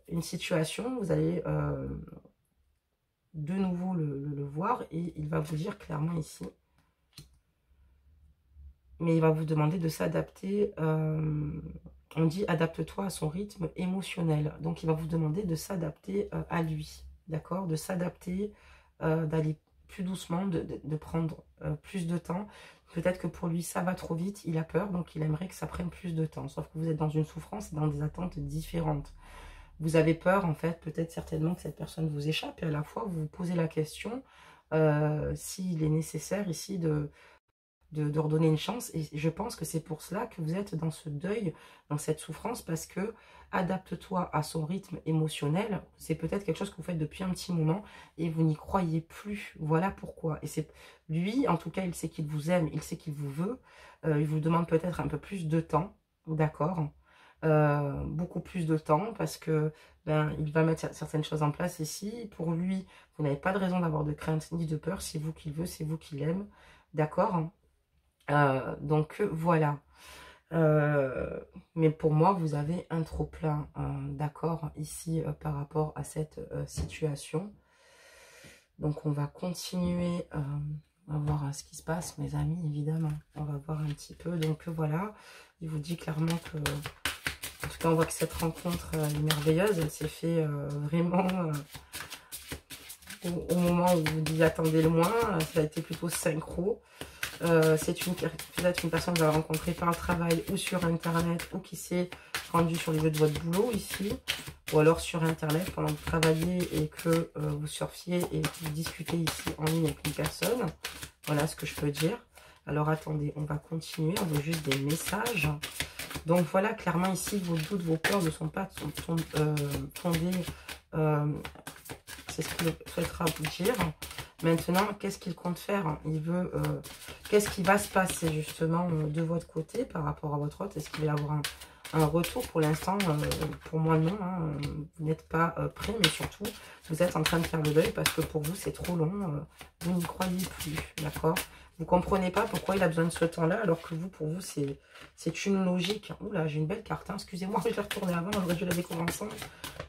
une situation, vous allez de nouveau le voir et il va vous dire clairement ici. Mais il va vous demander de s'adapter. On dit adapte-toi à son rythme émotionnel. Donc il va vous demander de s'adapter à lui. D'accord? De s'adapter, d'aller plus doucement, de prendre plus de temps. Peut-être que pour lui, ça va trop vite, il a peur, donc il aimerait que ça prenne plus de temps. Sauf que vous êtes dans une souffrance et dans des attentes différentes. Vous avez peur, en fait, peut-être certainement que cette personne vous échappe. Et à la fois, vous vous posez la question s'il est nécessaire ici de redonner une chance. Et je pense que c'est pour cela que vous êtes dans ce deuil, dans cette souffrance, parce que adapte-toi à son rythme émotionnel. C'est peut-être quelque chose que vous faites depuis un petit moment et vous n'y croyez plus. Voilà pourquoi. Et c'est lui, en tout cas, il sait qu'il vous aime, il sait qu'il vous veut. Il vous demande peut-être un peu plus de temps, d'accord, beaucoup plus de temps, parce que il va mettre certaines choses en place ici. Pour lui, vous n'avez pas de raison d'avoir de crainte ni de peur. C'est vous qui le veut, c'est vous qui l'aime, d'accord. Donc voilà. Mais pour moi, vous avez un trop-plein, d'accord, ici par rapport à cette situation. Donc on va continuer, on va voir ce qui se passe, mes amis, évidemment. On va voir un petit peu. Donc voilà, il vous dit clairement que, en tout cas, on voit que cette rencontre est merveilleuse. Elle s'est fait vraiment au moment où vous y attendez le moins. Ça a été plutôt synchro. C'est peut-être une personne que vous avez rencontrée par le travail ou sur Internet ou qui s'est rendue sur les lieux de votre boulot ici, ou alors sur Internet pendant que vous travaillez et que vous surfiez et que vous discutez ici en ligne avec une personne. Voilà ce que je peux dire. Alors attendez, on va continuer, on veut juste des messages. Donc voilà, clairement ici, vos doutes, vos peurs ne sont pas fondés. C'est ce qu'il souhaitera vous dire. Maintenant, qu'est-ce qu'il compte faire? Il veut, qu'est-ce qui va se passer justement de votre côté par rapport à votre hôte? Est-ce qu'il va y avoir un retour? Pour l'instant, pour moi non, hein, vous n'êtes pas prêt, mais surtout, vous êtes en train de faire le deuil parce que pour vous, c'est trop long, vous n'y croyez plus, d'accord? Vous ne comprenez pas pourquoi il a besoin de ce temps-là, alors que vous, pour vous, c'est une logique. Oula, j'ai une belle carte, hein. Excusez-moi, je l'ai retournée avant, j'aurais dû la découvrir ensemble.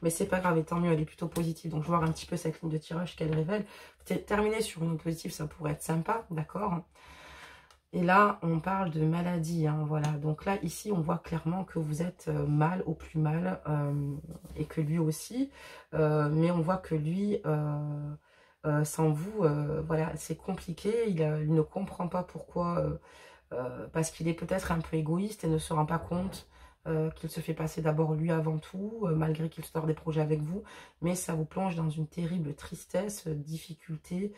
Mais c'est pas grave, et tant mieux, elle est plutôt positive. Donc, je vais voir un petit peu cette ligne de tirage qu'elle révèle. Terminer sur une note positive, ça pourrait être sympa, d'accord? Et là, on parle de maladie, hein, voilà. Donc là, ici, on voit clairement que vous êtes mal, au plus mal, et que lui aussi. Mais on voit que lui... sans vous, voilà, c'est compliqué, il ne comprend pas pourquoi, parce qu'il est peut-être un peu égoïste et ne se rend pas compte qu'il se fait passer d'abord lui avant tout, malgré qu'il sort des projets avec vous, mais ça vous plonge dans une terrible tristesse, difficulté,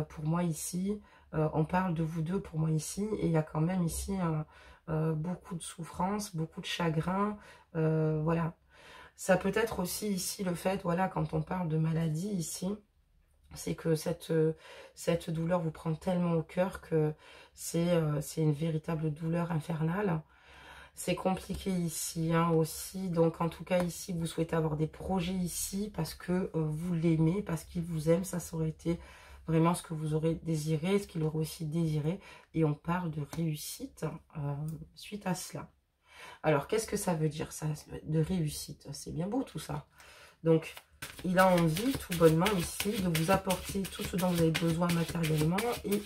pour moi ici, on parle de vous deux pour moi ici, et il y a quand même ici beaucoup de souffrance, beaucoup de chagrin, voilà. Ça peut être aussi ici le fait, voilà, quand on parle de maladie ici, c'est que cette douleur vous prend tellement au cœur que c'est une véritable douleur infernale. C'est compliqué ici hein, aussi. Donc en tout cas ici, vous souhaitez avoir des projets ici parce que vous l'aimez, parce qu'il vous aime. Ça aurait été vraiment ce que vous aurez désiré, ce qu'il aurait aussi désiré. Et on parle de réussite suite à cela. Alors qu'est-ce que ça veut dire ça, de réussite? C'est bien beau tout ça. Donc, il a envie, tout bonnement ici, de vous apporter tout ce dont vous avez besoin matériellement et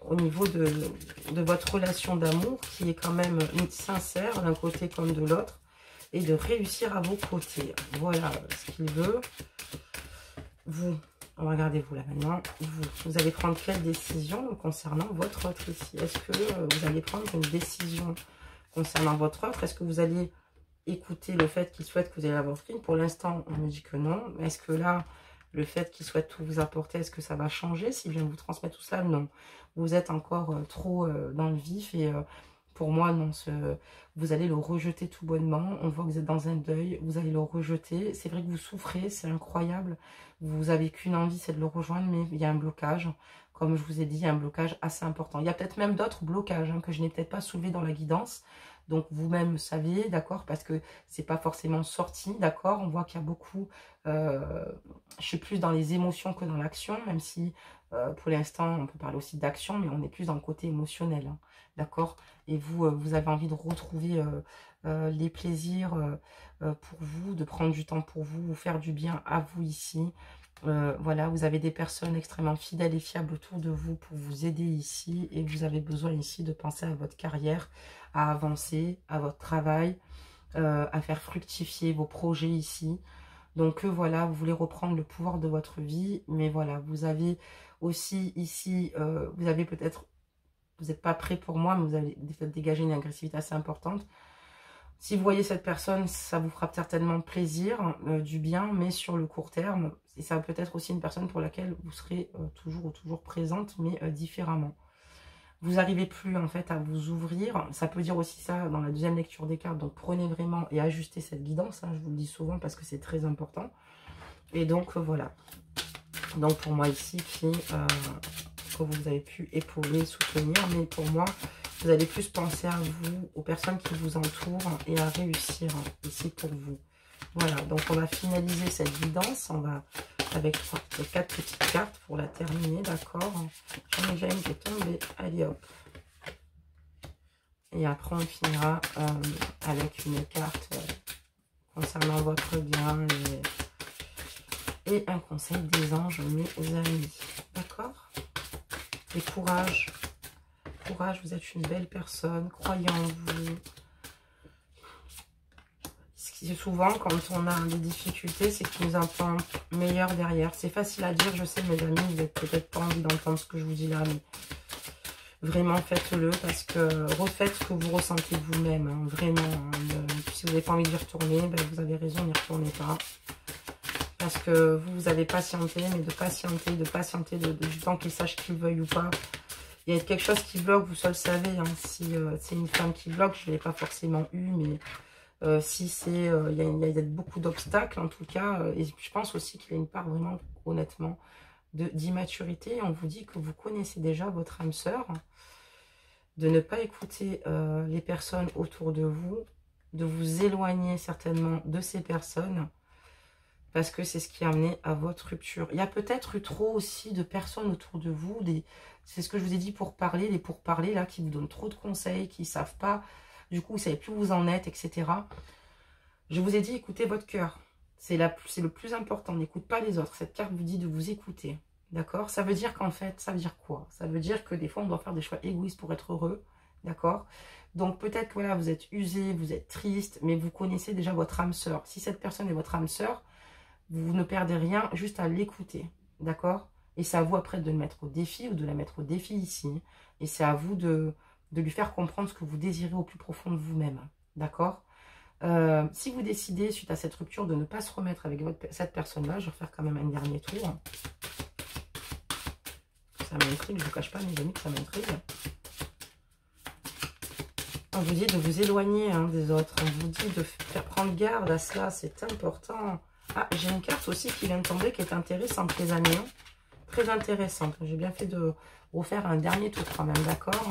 au niveau de votre relation d'amour qui est quand même sincère d'un côté comme de l'autre et de réussir à vos côtés. Voilà ce qu'il veut. Vous, regardez-vous là maintenant, vous allez prendre quelle décision concernant votre autre ici? Est-ce que vous allez prendre une décision concernant votre offre? Est-ce que vous allez écouter le fait qu'il souhaite que vous ayez la votre ligne? Pour l'instant, on me dit que non. Est-ce que là, le fait qu'il souhaite tout vous apporter, est-ce que ça va changer s'il vient vous transmettre tout ça? Non. Vous êtes encore trop dans le vif et pour moi, non. Vous allez le rejeter tout bonnement. On voit que vous êtes dans un deuil. Vous allez le rejeter. C'est vrai que vous souffrez, c'est incroyable. Vous avez qu'une envie, c'est de le rejoindre, mais il y a un blocage. Comme je vous ai dit, il y a un blocage assez important. Il y a peut-être même d'autres blocages hein, que je n'ai peut-être pas soulevés dans la guidance. Donc vous-même savez, d'accord, parce que c'est pas forcément sorti, d'accord. On voit qu'il y a beaucoup, je suis plus dans les émotions que dans l'action, même si pour l'instant on peut parler aussi d'action, mais on est plus dans le côté émotionnel, hein, d'accord. Et vous, vous avez envie de retrouver les plaisirs pour vous, de prendre du temps pour vous, vous faire du bien à vous ici. Voilà, vous avez des personnes extrêmement fidèles et fiables autour de vous pour vous aider ici. Et vous avez besoin ici de penser à votre carrière, à avancer, à votre travail, à faire fructifier vos projets ici. Donc voilà, vous voulez reprendre le pouvoir de votre vie. Mais voilà, vous avez aussi ici, vous avez peut-être, vous n'êtes pas prêt pour moi, mais vous avez peut-être dégagé une agressivité assez importante. Si vous voyez cette personne, ça vous fera certainement plaisir, du bien, mais sur le court terme. Et ça peut être aussi une personne pour laquelle vous serez toujours présente, mais différemment. Vous n'arrivez plus en fait à vous ouvrir. Ça peut dire aussi ça dans la deuxième lecture des cartes. Donc prenez vraiment et ajustez cette guidance. Hein, je vous le dis souvent parce que c'est très important. Et donc voilà. Donc pour moi ici, que vous avez pu épauler, soutenir. Mais pour moi, vous allez plus penser à vous, aux personnes qui vous entourent et à réussir ici pour vous. Voilà, donc on va finaliser cette guidance. On va avec les 4 petites cartes pour la terminer, d'accord. J'en ai déjà une qui est tombée. Allez hop. Et après on finira avec une carte concernant votre bien et un conseil des anges, mes amis. D'accord. Et courage. Courage, vous êtes une belle personne. Croyez en vous. Souvent, quand on a des difficultés, c'est qu'il nous entend meilleur derrière. C'est facile à dire, je sais, mes amis, vous n'avez peut-être pas envie d'entendre ce que je vous dis là, mais vraiment faites-le parce que refaites ce que vous ressentez vous-même, hein, vraiment. Hein, si vous n'avez pas envie d'y retourner, ben, vous avez raison, n'y retournez pas. Parce que vous avez patienté, mais de patienter, du temps qu'il sache qu'il veuille ou pas. Il y a quelque chose qui bloque, vous seul savez. Hein, si c'est une femme qui bloque, je ne l'ai pas forcément eu, mais si c'est, il y a beaucoup d'obstacles en tout cas. Et je pense aussi qu'il y a une part vraiment, honnêtement, d'immaturité. On vous dit que vous connaissez déjà votre âme sœur, de ne pas écouter les personnes autour de vous, de vous éloigner certainement de ces personnes. Parce que c'est ce qui a amené à votre rupture. Il y a peut-être eu trop aussi de personnes autour de vous. C'est ce que je vous ai dit pour parler, les pourparlers là, qui vous donnent trop de conseils, qui ne savent pas, du coup, vous ne savez plus où vous en êtes, etc. Je vous ai dit, écoutez votre cœur. C'est le plus important. N'écoute pas les autres. Cette carte vous dit de vous écouter. D'accord? Ça veut dire qu'en fait, ça veut dire quoi? Ça veut dire que des fois, on doit faire des choix égoïstes pour être heureux. D'accord? Donc peut-être que voilà, vous êtes usé, vous êtes triste, mais vous connaissez déjà votre âme sœur. Si cette personne est votre âme sœur, vous ne perdez rien juste à l'écouter, d'accord? Et c'est à vous après de le mettre au défi ou de la mettre au défi ici. Et c'est à vous de lui faire comprendre ce que vous désirez au plus profond de vous-même, d'accord? Si vous décidez, suite à cette rupture, de ne pas se remettre avec cette personne-là, je vais faire quand même un dernier tour. Ça m'intrigue, je ne vous cache pas, mes amis, que ça m'intrigue. On vous dit de vous éloigner des autres. On vous dit de faire prendre garde à cela, c'est important. Ah, j'ai une carte aussi qui vient de tomber qui est intéressante, les amis. Hein. Très intéressante. J'ai bien fait de refaire un dernier tour quand même, d'accord?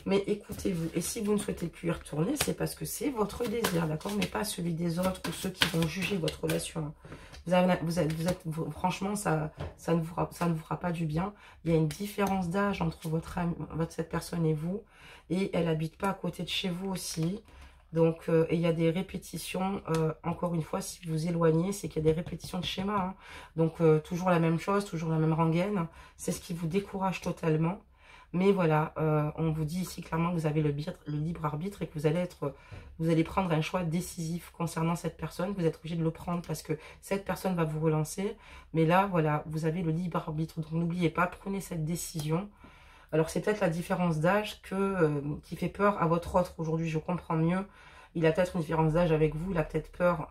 Mais écoutez-vous. Et si vous ne souhaitez plus y retourner, c'est parce que c'est votre désir, d'accord? Mais pas celui des autres ou ceux qui vont juger votre relation. Franchement, ça ne vous fera pas du bien. Il y a une différence d'âge entre cette personne et vous. Et elle n'habite pas à côté de chez vous aussi. Donc, il y a des répétitions. Encore une fois, si vous vous éloignez, c'est qu'il y a des répétitions de schéma. Hein. Donc, toujours la même chose, toujours la même rengaine. C'est ce qui vous décourage totalement. Mais voilà, on vous dit ici clairement que vous avez le libre arbitre et que vous allez prendre un choix décisif concernant cette personne. Vous êtes obligé de le prendre parce que cette personne va vous relancer. Mais là, voilà, vous avez le libre arbitre. Donc, n'oubliez pas, prenez cette décision. Alors, c'est peut-être la différence d'âge qui fait peur à votre autre. Aujourd'hui, je comprends mieux. Il a peut-être une différence d'âge avec vous. Il a peut-être peur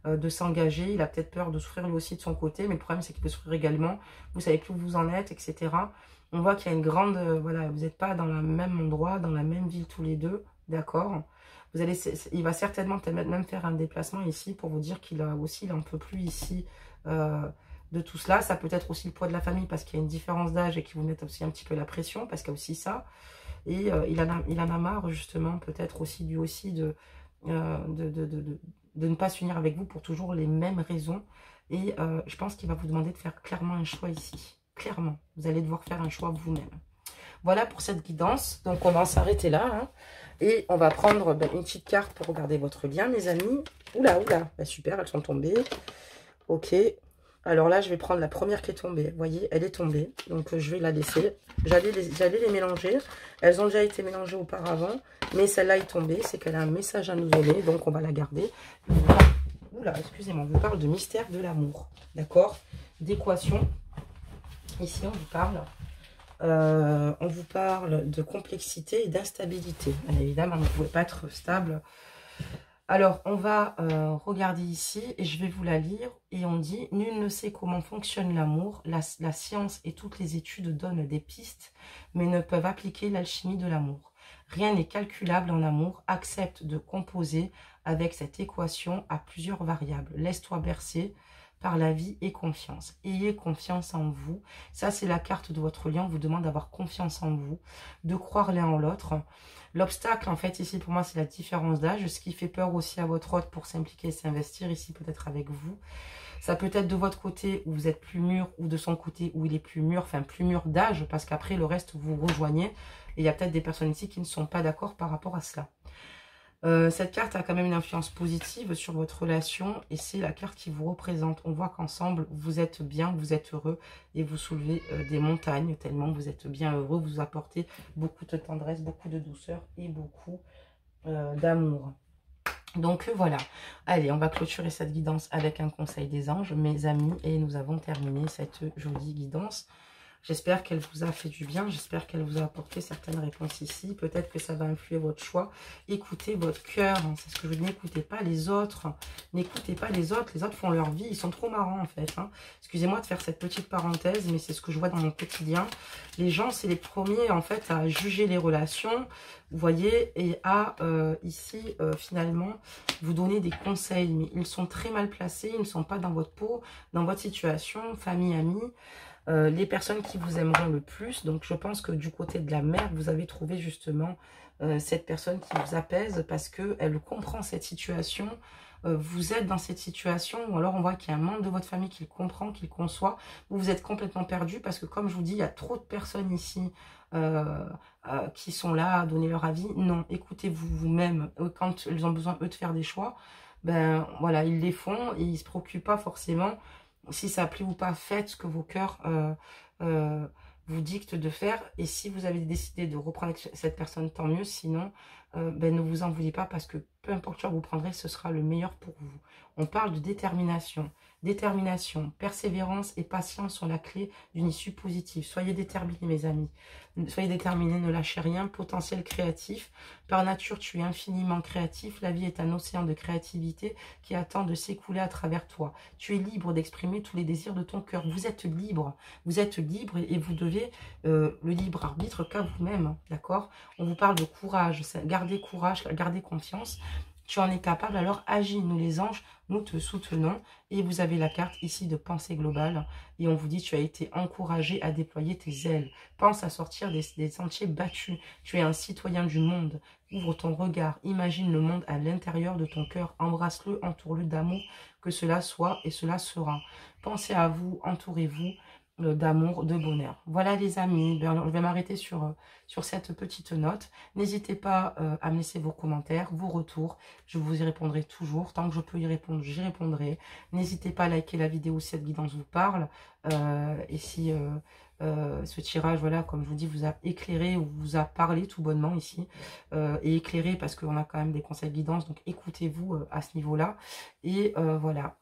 de s'engager. Il a peut-être peur de souffrir lui aussi de son côté. Mais le problème, c'est qu'il peut souffrir également. Vous savez plus où vous en êtes, etc. On voit qu'il y a une grande... voilà, vous n'êtes pas dans le même endroit, dans la même ville tous les deux. D'accord? Il va certainement peut-être même faire un déplacement ici pour vous dire qu'il n'en peut plus ici de tout cela. Ça peut être aussi le poids de la famille parce qu'il y a une différence d'âge et que vous mettez aussi un petit peu la pression parce qu'il y a aussi ça. Et il en a marre, justement, peut-être aussi, lui aussi, de ne pas s'unir avec vous pour toujours les mêmes raisons. Et je pense qu'il va vous demander de faire clairement un choix ici. Clairement, vous allez devoir faire un choix vous-même. Voilà pour cette guidance. Donc, on va s'arrêter là. Hein, et on va prendre une petite carte pour regarder votre lien, mes amis. Oula, oula. Bah, super, elles sont tombées. Ok. Alors là, je vais prendre la première qui est tombée. Vous voyez, elle est tombée. Donc, je vais la laisser. J'allais les mélanger. Elles ont déjà été mélangées auparavant. Mais celle-là est tombée. C'est qu'elle a un message à nous donner. Donc, on va la garder. Oula, excusez-moi. On vous parle de mystère de l'amour. D'accord? D'équation. Ici, on vous parle de complexité et d'instabilité. Bien évidemment, vous ne pouvez pas être stable. Alors, on va regarder ici et je vais vous la lire. Et on dit « Nul ne sait comment fonctionne l'amour. La science et toutes les études donnent des pistes, mais ne peuvent appliquer l'alchimie de l'amour. Rien n'est calculable en amour. Accepte de composer avec cette équation à plusieurs variables. Laisse-toi bercer par la vie et confiance. Ayez confiance en vous. » Ça, c'est la carte de votre lien. On vous demande d'avoir confiance en vous, de croire l'un en l'autre. L'obstacle, en fait, ici, pour moi, c'est la différence d'âge. Ce qui fait peur aussi à votre hôte pour s'impliquer et s'investir, ici, peut-être avec vous. Ça peut être de votre côté où vous êtes plus mûr ou de son côté où il est plus mûr, enfin, plus mûr d'âge, parce qu'après, le reste, vous rejoignez. Et il y a peut-être des personnes ici qui ne sont pas d'accord par rapport à cela. Cette carte a quand même une influence positive sur votre relation et c'est la carte qui vous représente. On voit qu'ensemble, vous êtes bien, vous êtes heureux et vous soulevez des montagnes tellement vous êtes bien heureux. Vous apportez beaucoup de tendresse, beaucoup de douceur et beaucoup d'amour. Donc voilà. Allez, on va clôturer cette guidance avec un conseil des anges, mes amis, et nous avons terminé cette jolie guidance. J'espère qu'elle vous a fait du bien, j'espère qu'elle vous a apporté certaines réponses ici. Peut-être que ça va influer votre choix. Écoutez votre cœur, hein, c'est ce que je dis, n'écoutez pas les autres. N'écoutez pas les autres font leur vie, ils sont trop marrants en fait. Hein. Excusez-moi de faire cette petite parenthèse, mais c'est ce que je vois dans mon quotidien. Les gens, c'est les premiers en fait à juger les relations, vous voyez, et à ici finalement vous donner des conseils. Mais ils sont très mal placés, ils ne sont pas dans votre peau, dans votre situation, famille, amis. Les personnes qui vous aimeront le plus. Donc, je pense que du côté de la mère, vous avez trouvé justement cette personne qui vous apaise parce qu'elle comprend cette situation. Vous êtes dans cette situation ou alors on voit qu'il y a un membre de votre famille qui le comprend, qui le conçoit. Vous êtes complètement perdu parce que comme je vous dis, il y a trop de personnes ici qui sont là à donner leur avis. Non, écoutez-vous vous-même. Quand ils ont besoin, eux, de faire des choix, ben voilà, ils les font et ils ne se préoccupent pas forcément. Si ça plaît ou pas, faites ce que vos cœurs vous dictent de faire. Et si vous avez décidé de reprendre avec cette personne, tant mieux. Sinon, ben, ne vous en voulez pas parce que peu importe quoi vous prendrez, ce sera le meilleur pour vous. On parle de détermination. Détermination, persévérance et patience sont la clé d'une issue positive. Soyez déterminés, mes amis. Soyez déterminés, ne lâchez rien. Potentiel créatif. Par nature, tu es infiniment créatif. La vie est un océan de créativité qui attend de s'écouler à travers toi. Tu es libre d'exprimer tous les désirs de ton cœur. Vous êtes libre. Vous êtes libre et vous devez le libre arbitre qu'à vous-même. D'accord? On vous parle de courage. Gardez courage, gardez confiance. Tu en es capable, alors agis. Nous les anges, nous te soutenons. Et vous avez la carte ici de pensée globale. Et on vous dit, tu as été encouragé à déployer tes ailes. Pense à sortir des sentiers battus. Tu es un citoyen du monde. Ouvre ton regard. Imagine le monde à l'intérieur de ton cœur. Embrasse-le, entoure-le d'amour. Que cela soit et cela sera. Pensez à vous, entourez-vous d'amour, de bonheur. Voilà les amis, je vais m'arrêter sur cette petite note. N'hésitez pas à me laisser vos commentaires, vos retours. Je vous y répondrai toujours. Tant que je peux y répondre, j'y répondrai. N'hésitez pas à liker la vidéo si cette guidance vous parle. Et si ce tirage, voilà, comme je vous dis, vous a éclairé ou vous a parlé tout bonnement ici. Et éclairé parce qu'on a quand même des conseils de guidance. Donc écoutez-vous à ce niveau-là. Et voilà.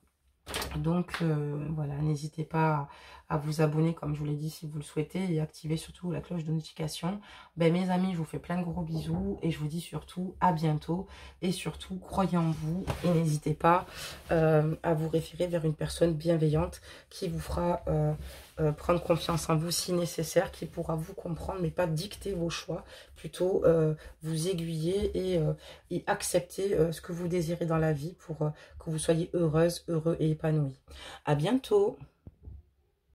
Donc voilà, n'hésitez pas à vous abonner comme je vous l'ai dit si vous le souhaitez et activer surtout la cloche de notification. Ben, mes amis, je vous fais plein de gros bisous et je vous dis surtout à bientôt et surtout croyez en vous et n'hésitez pas à vous référer vers une personne bienveillante qui vous fera prendre confiance en vous si nécessaire, qui pourra vous comprendre mais pas dicter vos choix, plutôt vous aiguiller et accepter ce que vous désirez dans la vie pour que vous soyez heureuse, heureux et épanoui. À bientôt.